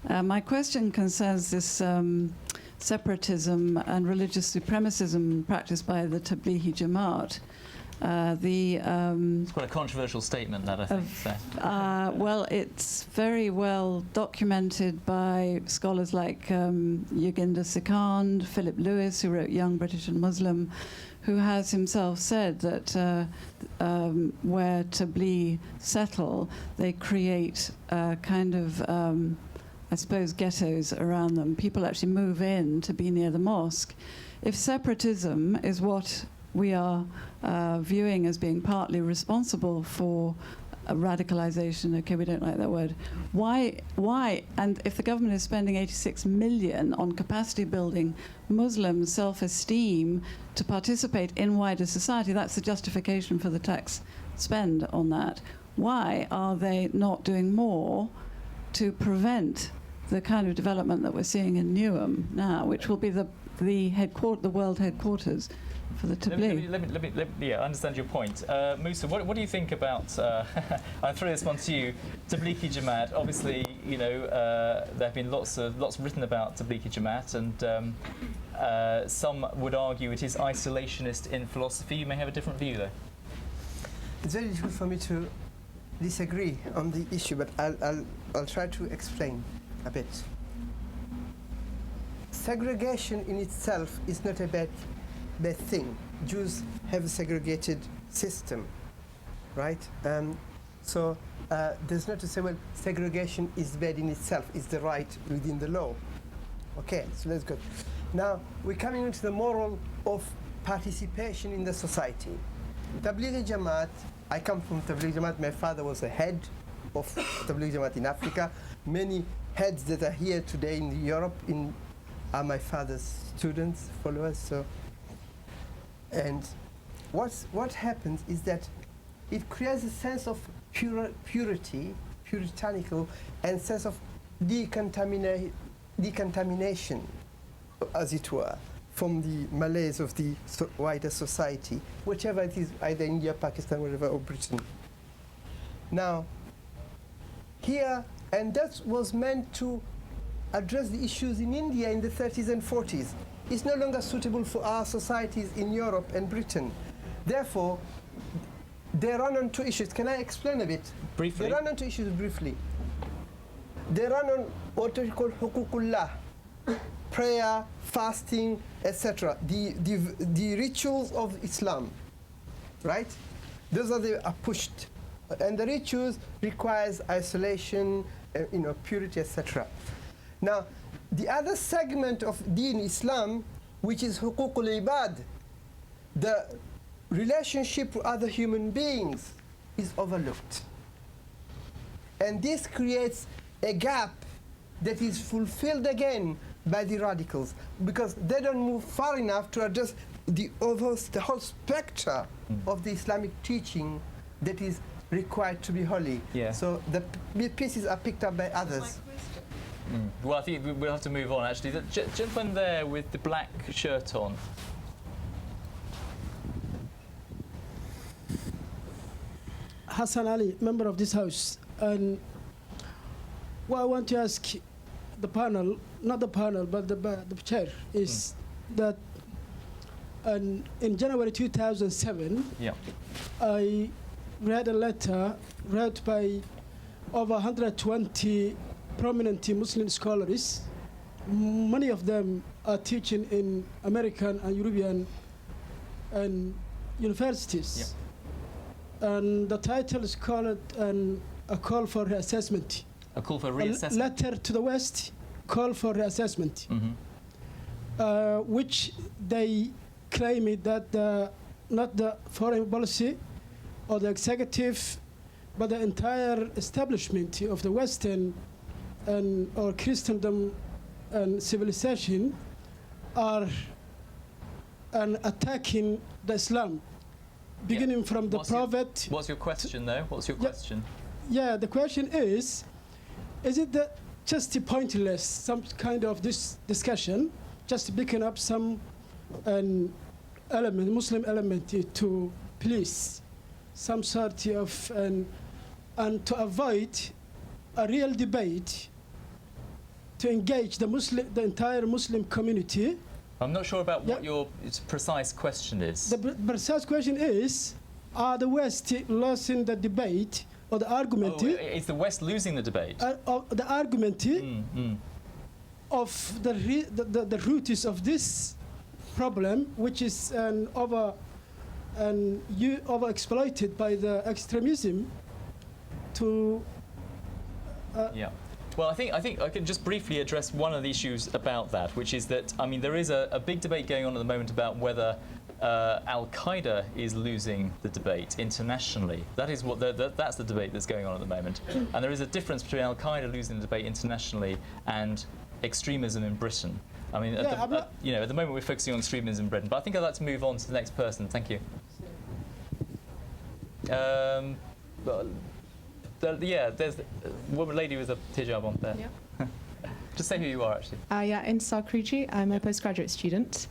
My question concerns this separatism and religious supremacism practiced by the Tablighi Jamaat. It's quite a controversial statement, that, I think. Well, it's very well documented by scholars like Yoginder Sikand, Philip Lewis, who wrote Young British and Muslim, who has himself said that where Tablighi settle, they create kind of, I suppose, ghettos around them. People actually move in to be near the mosque. If separatism is what we are viewing as being partly responsible for radicalisation, okay, we don't like that word, why, and if the government is spending 86 million on capacity building Muslim self-esteem to participate in wider society, that's the justification for the tax spend on that. Why are they not doing more to prevent the kind of development that we're seeing in Newham now, which will be the world headquarters for the Tablighi? Let me, I understand your point. Musa, what do you think about, I'll throw this one to you, Tablighi Jamaat? Obviously, you know, there have been lots written about Tablighi Jamaat, and some would argue it is isolationist in philosophy. You may have a different view, though. It's very difficult for me to disagree on the issue, but I'll try to explain a bit. Segregation in itself is not a bad thing. Jews have a segregated system, right? So there's not to say, well, segregation is bad in itself, it's the right within the law. Okay, so let's go. Now, we're coming into the moral of participation in the society. Tablighi Jamaat, I come from Tablighi Jamaat, my father was a head of Tablighi Jamaat in Africa. Many heads that are here today in Europe are my father's students, followers. So, and what happens is that it creates a sense of purity, puritanical, and sense of decontamination, as it were, from the malaise of the wider society, whichever it is, either India, Pakistan, wherever, or Britain. Now, here, and that was meant to address the issues in India in the 30s and 40s. It's no longer suitable for our societies in Europe and Britain. Therefore, they run on two issues. Can I explain a bit? Briefly. They run on two issues briefly. They run on what we call huququllah, prayer, fasting, etc. The rituals of Islam, right? Those are pushed, and the rituals requires isolation, purity, etc. Now, the other segment of Deen Islam, which is huququl ibad, the relationship with other human beings, is overlooked. And this creates a gap that is fulfilled again by the radicals, because they don't move far enough to address the whole spectrum of the Islamic teaching that is required to be holy. Yeah. So the pieces are picked up by others. Well, I think we'll have to move on, actually. The gentleman there with the black shirt on. Hassan Ali, member of this House. And what I want to ask the panel, not the panel, but the chair, is that in January 2007, I read a letter read by over 120 prominent Muslim scholars. Many of them are teaching in American and European and universities. And the title is called a call for reassessment. A call for reassessment? A letter to the West, call for reassessment, which they claim that not the foreign policy or the executive, but the entire establishment of the Western or Christendom and civilization are attacking the Islam, beginning from the Prophet. What's your question, though? What's your question? Yeah, the question is it just pointless, some kind of this discussion, just picking up some element, Muslim element to please some sort of, and to avoid a real debate, to engage the entire Muslim community. I'm not sure about what your precise question is. The precise question is, are the West losing the debate or the argument? Is the West losing the debate? The argument of the roots of this problem, which is overexploited by the extremism to. Well, I think I can just briefly address one of the issues about that, which is that, I mean, there is a big debate going on at the moment about whether Al-Qaeda is losing the debate internationally. That is what that's the debate that's going on at the moment. And there is a difference between Al-Qaeda losing the debate internationally and extremism in Britain. I mean, at the moment we're focusing on extremism in Britain, but I think I'd like to move on to the next person. Thank you. There's a lady with a hijab on there. Yeah. Just say who you are, actually. Insar Kriji. I'm a postgraduate student.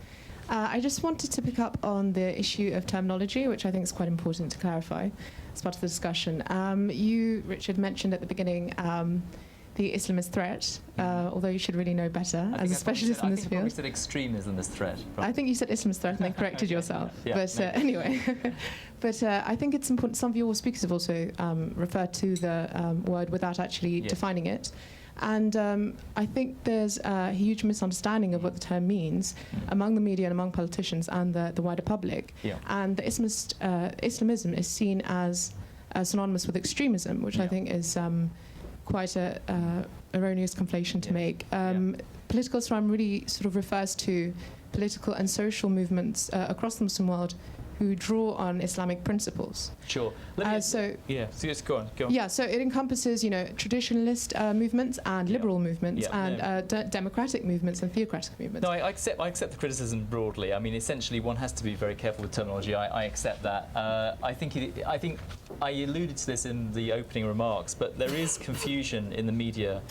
I just wanted to pick up on the issue of terminology, which I think is quite important to clarify as part of the discussion. You, Richard, mentioned at the beginning the Islamist threat, although you should really know better as a specialist in this I think I field. probably said extremism as threat. I think you said Islamist threat and then corrected yourself. Yeah, but anyway, but I think it's important. Some of your speakers have also referred to the word without actually defining it. And I think there's a huge misunderstanding of what the term means among the media and among politicians and the wider public. Yeah. And the Islamism is seen as synonymous with extremism, which I think is quite a erroneous conflation to make. Political Islam really sort of refers to political and social movements across the Muslim world who draw on Islamic principles. Sure. So just go on. Yeah, so it encompasses, traditionalist movements and liberal movements and democratic movements and theocratic movements. No, I accept the criticism broadly. I mean, essentially, one has to be very careful with terminology. I accept that. I think I alluded to this in the opening remarks, but there is confusion in the media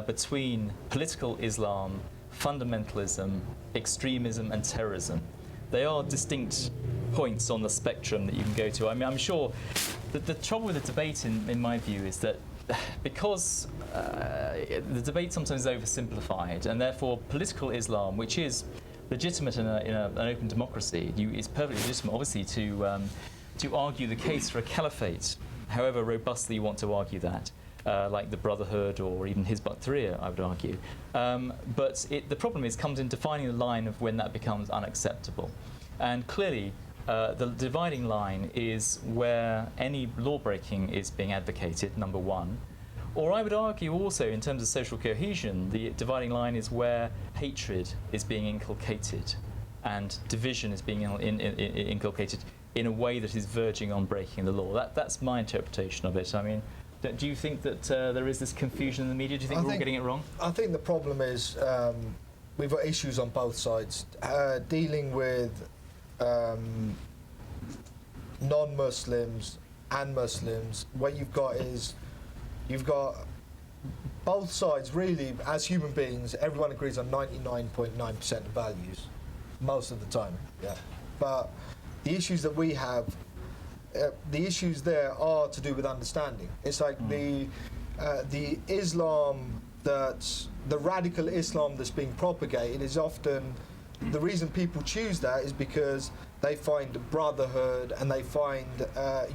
between political Islam, fundamentalism, extremism, and terrorism. They are distinct points on the spectrum that you can go to. I mean, I'm sure that the trouble with the debate, in my view, is that because the debate sometimes is oversimplified, and therefore political Islam, which is legitimate in an open democracy, is perfectly legitimate, obviously, to argue the case for a caliphate, however robustly you want to argue that. Like the Brotherhood or even Hizb ut-Tahrir, I would argue. But the problem comes in defining the line of when that becomes unacceptable. And clearly, the dividing line is where any law-breaking is being advocated, number one. Or I would argue also, in terms of social cohesion, the dividing line is where hatred is being inculcated and division is being inculcated in a way that is verging on breaking the law. That's my interpretation of it. I mean, do you think that there is this confusion in the media? Do you think we're all getting it wrong? I think the problem is we've got issues on both sides. Dealing with non-Muslims and Muslims, what you've got both sides really, as human beings, everyone agrees on 99.9% of values, most of the time. Yeah. But the issues that we have, the issues there are to do with understanding. It's like the Islam the radical Islam that's being propagated is often, the reason people choose that is because they find brotherhood and they find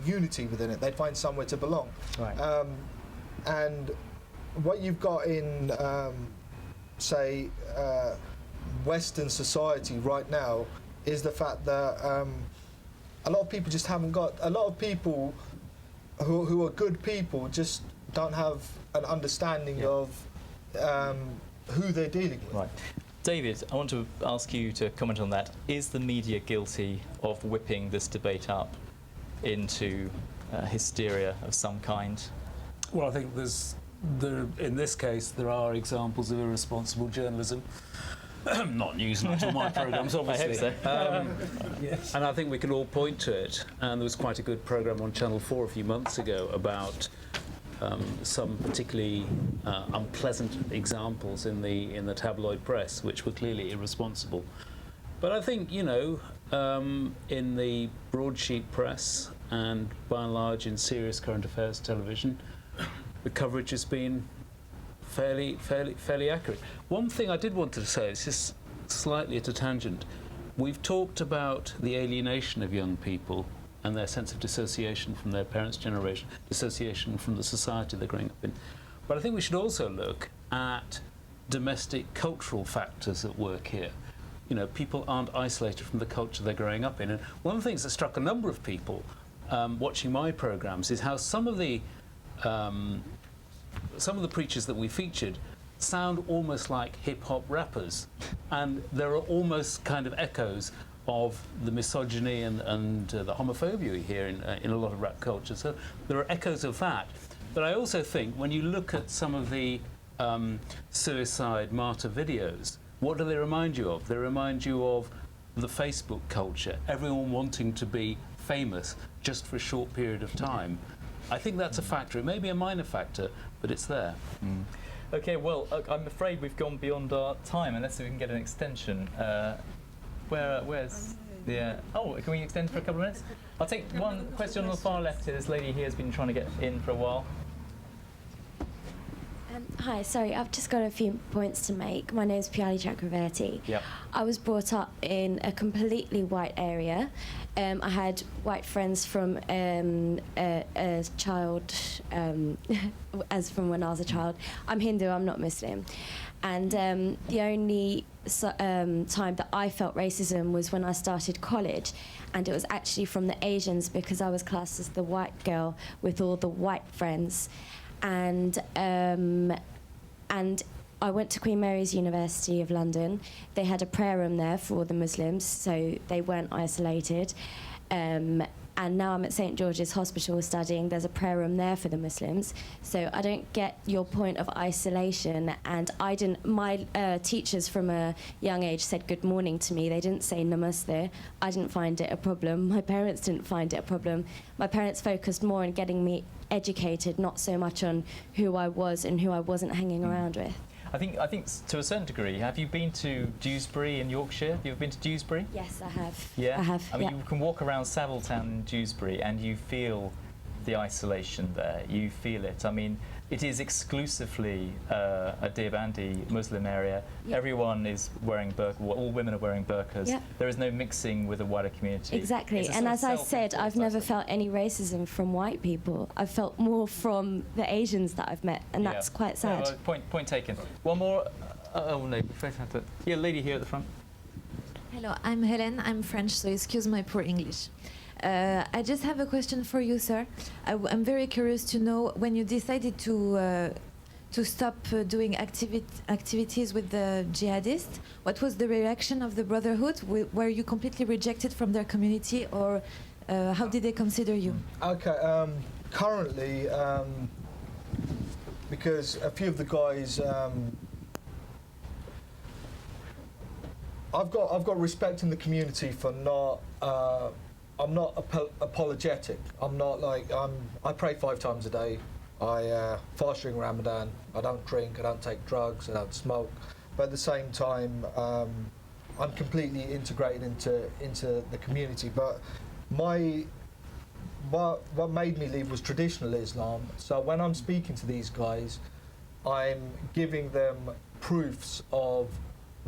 unity within it. They find somewhere to belong. Right. And what you've got in, say, Western society right now is the fact that a lot of people just haven't got, a lot of people who are good people just don't have an understanding of who they're dealing with. Right. David, I want to ask you to comment on that. Is the media guilty of whipping this debate up into hysteria of some kind? Well, I think in this case, there are examples of irresponsible journalism. Not Newsnight or my programmes, obviously. I hope so. Yes. And I think we can all point to it. And there was quite a good programme on Channel 4 a few months ago about some particularly unpleasant examples in the tabloid press, which were clearly irresponsible. But I think, you know, in the broadsheet press and by and large in serious current affairs television, the coverage has been fairly accurate. One thing I did want to say, it's just slightly at a tangent. We've talked about the alienation of young people and their sense of dissociation from their parents' generation, dissociation from the society they're growing up in. But I think we should also look at domestic cultural factors at work here. You know, people aren't isolated from the culture they're growing up in. And one of the things that struck a number of people watching my programmes is how some of the preachers that we featured sound almost like hip-hop rappers, and there are almost kind of echoes of the misogyny and the homophobia here in a lot of rap culture. So there are echoes of that. But I also think when you look at some of the suicide martyr videos, what do they remind you of? They remind you of the Facebook culture, everyone wanting to be famous just for a short period of time. I think that's a factor. It may be a minor factor, but it's there. Mm. OK, well, I'm afraid we've gone beyond our time, unless we can get an extension. Where's the... oh, can we extend for a couple of minutes? I'll take one question on the far left here. This lady here has been trying to get in for a while. Hi, sorry, I've just got a few points to make. My name is Piali Chakravarti. Yep. I was brought up in a completely white area. I had white friends from a child, as from when I was a child. I'm Hindu, I'm not Muslim. And the only time that I felt racism was when I started college. And it was actually from the Asians, because I was classed as the white girl with all the white friends. And I went to Queen Mary's University of London. They had a prayer room there for all the Muslims, so they weren't isolated. And now I'm at St George's Hospital studying. There's a prayer room there for the Muslims. So I don't get your point of isolation. And I didn't. My teachers from a young age said good morning to me. They didn't say namaste. I didn't find it a problem. My parents didn't find it a problem. My parents focused more on getting me educated, not so much on who I was and who I wasn't hanging around with. I think to a certain degree, have you been to Dewsbury in Yorkshire? Have you ever been to Dewsbury? Yes, I have. Yeah? I have, I mean, yeah. you can walk around Savile Town in Dewsbury and you feel the isolation there. You feel it. I mean, it is exclusively a Deobandi Muslim area. Yeah. Everyone is wearing burqa. All women are wearing burqas. Yeah. There is no mixing with the wider community. Exactly. It's a And sort as of I said, I've never aspect. felt any racism from white people. I've felt more from the Asians that I've met, and that's quite sad. No, point taken. One more. Oh no, we first have to. Yeah, lady here at the front. Hello, I'm Helen. I'm French, so excuse my poor English. I just have a question for you, sir. I'm very curious to know, when you decided to stop doing activities with the jihadists, what was the reaction of the Brotherhood? Were you completely rejected from their community, or how did they consider you? Okay, currently, because a few of the guys, I've got respect in the community for not. I'm not apologetic. I'm not like I pray 5 times a day. I fast during Ramadan. I don't drink. I don't take drugs. I don't smoke. But at the same time, I'm completely integrated into the community. But what made me leave was traditional Islam. So when I'm speaking to these guys, I'm giving them proofs of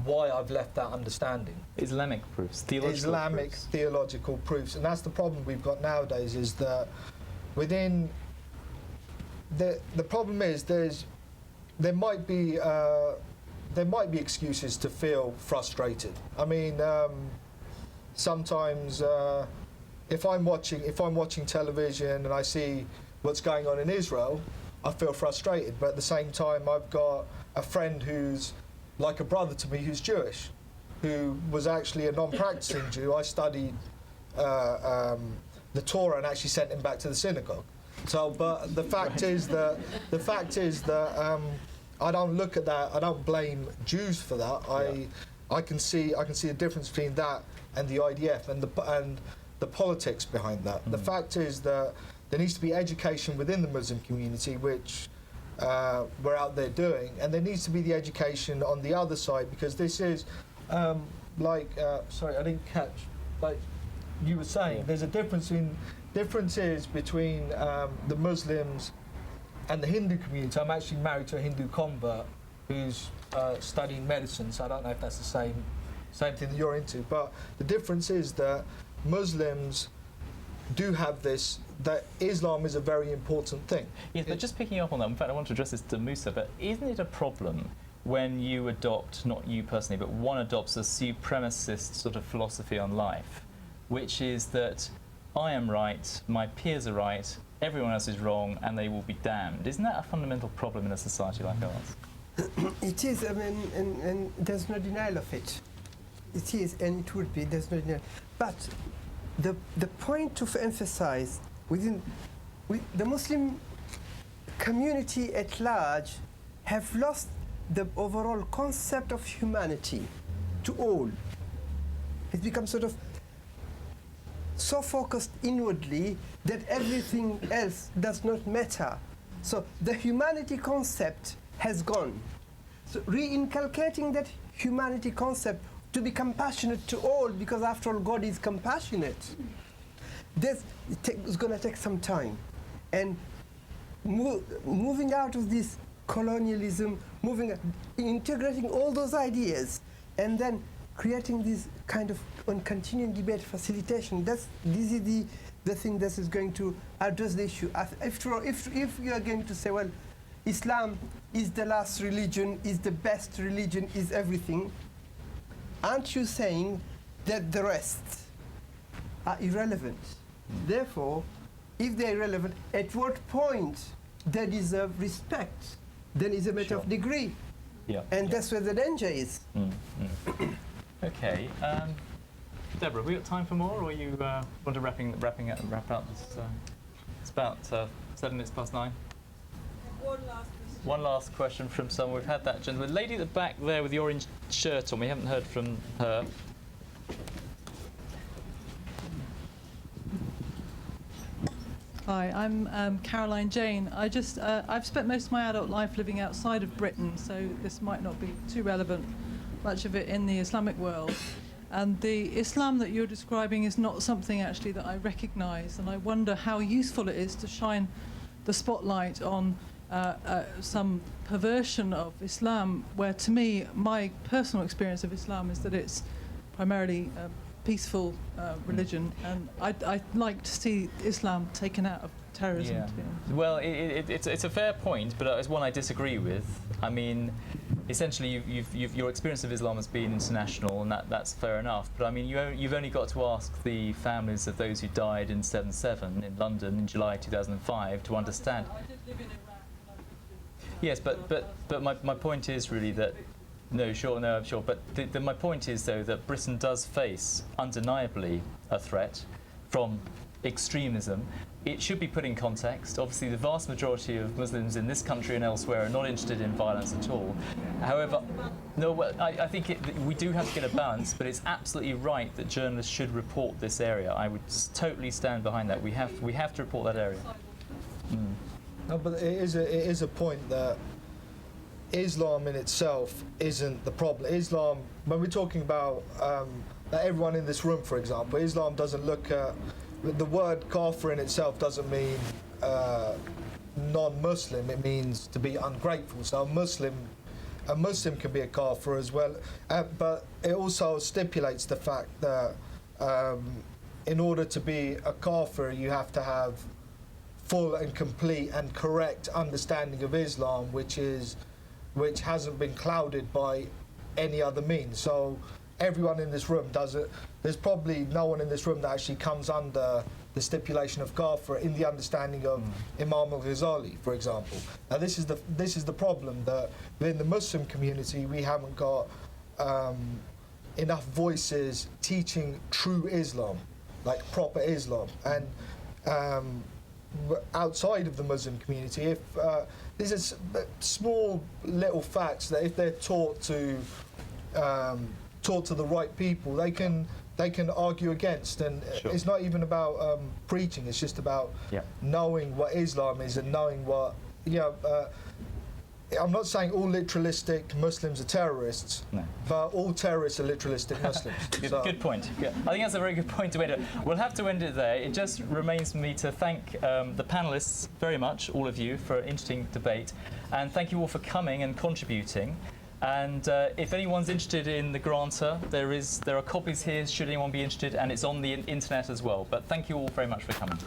why I've left that understanding. Islamic proofs, theological Islamic proofs. theological proofs, and that's the problem we've got nowadays. Is that within the problem is there might be excuses to feel frustrated. I mean, sometimes if I'm watching television and I see what's going on in Israel, I feel frustrated. But at the same time, I've got a friend who's like a brother to me, who's Jewish, who was actually a non-practicing Jew. I studied the Torah and actually sent him back to the synagogue. So, but the fact is that I don't look at that. I don't blame Jews for that. I can see a difference between that and the IDF and the politics behind that. The fact is that there needs to be education within the Muslim community, which we're out there doing, and there needs to be the education on the other side, because this is sorry, I didn't catch, like you were saying, there's a differences between the Muslims and the Hindu community. I'm actually married to a Hindu convert who's studying medicine, so I don't know if that's the same thing that you're into, but the difference is that Muslims do have this, that Islam is a very important thing. Yes, but just picking up on that, in fact, I want to address this to Musa, but isn't it a problem when you adopt, not you personally, but one adopts a supremacist sort of philosophy on life, which is that I am right, my peers are right, everyone else is wrong, and they will be damned? Isn't that a fundamental problem in a society like ours? It is, I mean, and there's no denial of it. It is, and it would be, there's no denial. But the point to emphasize within the Muslim community at large have lost the overall concept of humanity to all. It's become sort of so focused inwardly that everything else does not matter. So the humanity concept has gone. So re-inculcating that humanity concept to be compassionate to all, because after all, God is compassionate. It's going to take some time. And moving out of this colonialism, integrating all those ideas, and then creating this kind of continuing debate facilitation. This is the thing that is going to address the issue. If you are going to say, well, Islam is the last religion, is the best religion, is everything, aren't you saying that the rest are irrelevant? Therefore, if they're irrelevant, at what point they deserve respect? Then it's a matter of degree. Yeah. And that's where the danger is. Okay. Deborah, have we got time for more, or you want to wrap up this? It's about 7 minutes past 9. One last question from someone. We've had that gentleman. The lady at the back there with the orange shirt on, we haven't heard from her. Hi, I'm Caroline Jane. I've spent most of my adult life living outside of Britain, so this might not be too relevant, much of it in the Islamic world. And the Islam that you're describing is not something actually that I recognise, and I wonder how useful it is to shine the spotlight on some perversion of Islam, where to me, my personal experience of Islam is that it's primarily a peaceful religion, and I'd like to see Islam taken out of terrorism. Yeah. To be honest. Well, it's a fair point, but it's one I disagree with. I mean, essentially, your experience of Islam has been international, and that's fair enough. But I mean, you've only got to ask the families of those who died in 7/7 in London in July 2005 to understand. I did live in Iraq. Yes, but my point is really that. I'm sure. But my point is, though, that Britain does face undeniably a threat from extremism. It should be put in context. Obviously, the vast majority of Muslims in this country and elsewhere are not interested in violence at all. However, I think we do have to get a balance, but it's absolutely right that journalists should report this area. I would totally stand behind that. We have to report that area. No, but it is a point that Islam in itself isn't the problem. Islam, when we're talking about everyone in this room, for example, Islam doesn't look at the word kafir in itself doesn't mean non-Muslim. It means to be ungrateful. So a Muslim can be a kafir as well. But it also stipulates the fact that in order to be a kafir, you have to have full and complete and correct understanding of Islam, which hasn't been clouded by any other means. So everyone in this room does it. There's probably no one in this room that actually comes under the stipulation of kafir in the understanding of Imam al-Ghazali, for example. Now this is the problem, that within the Muslim community we haven't got enough voices teaching true Islam, like proper Islam. And outside of the Muslim community, if these are small little facts that if they're taught to the right people, they can argue against. And it's not even about preaching, it's just about knowing what Islam is and knowing what, I'm not saying all literalistic Muslims are terrorists, but all terrorists are literalistic Muslims. Good point. Yeah. I think that's a very good point to end it. We'll have to end it there. It just remains for me to thank the panellists very much, all of you, for an interesting debate. And thank you all for coming and contributing. And if anyone's interested in the Granta, there are copies here should anyone be interested, and it's on the internet as well. But thank you all very much for coming.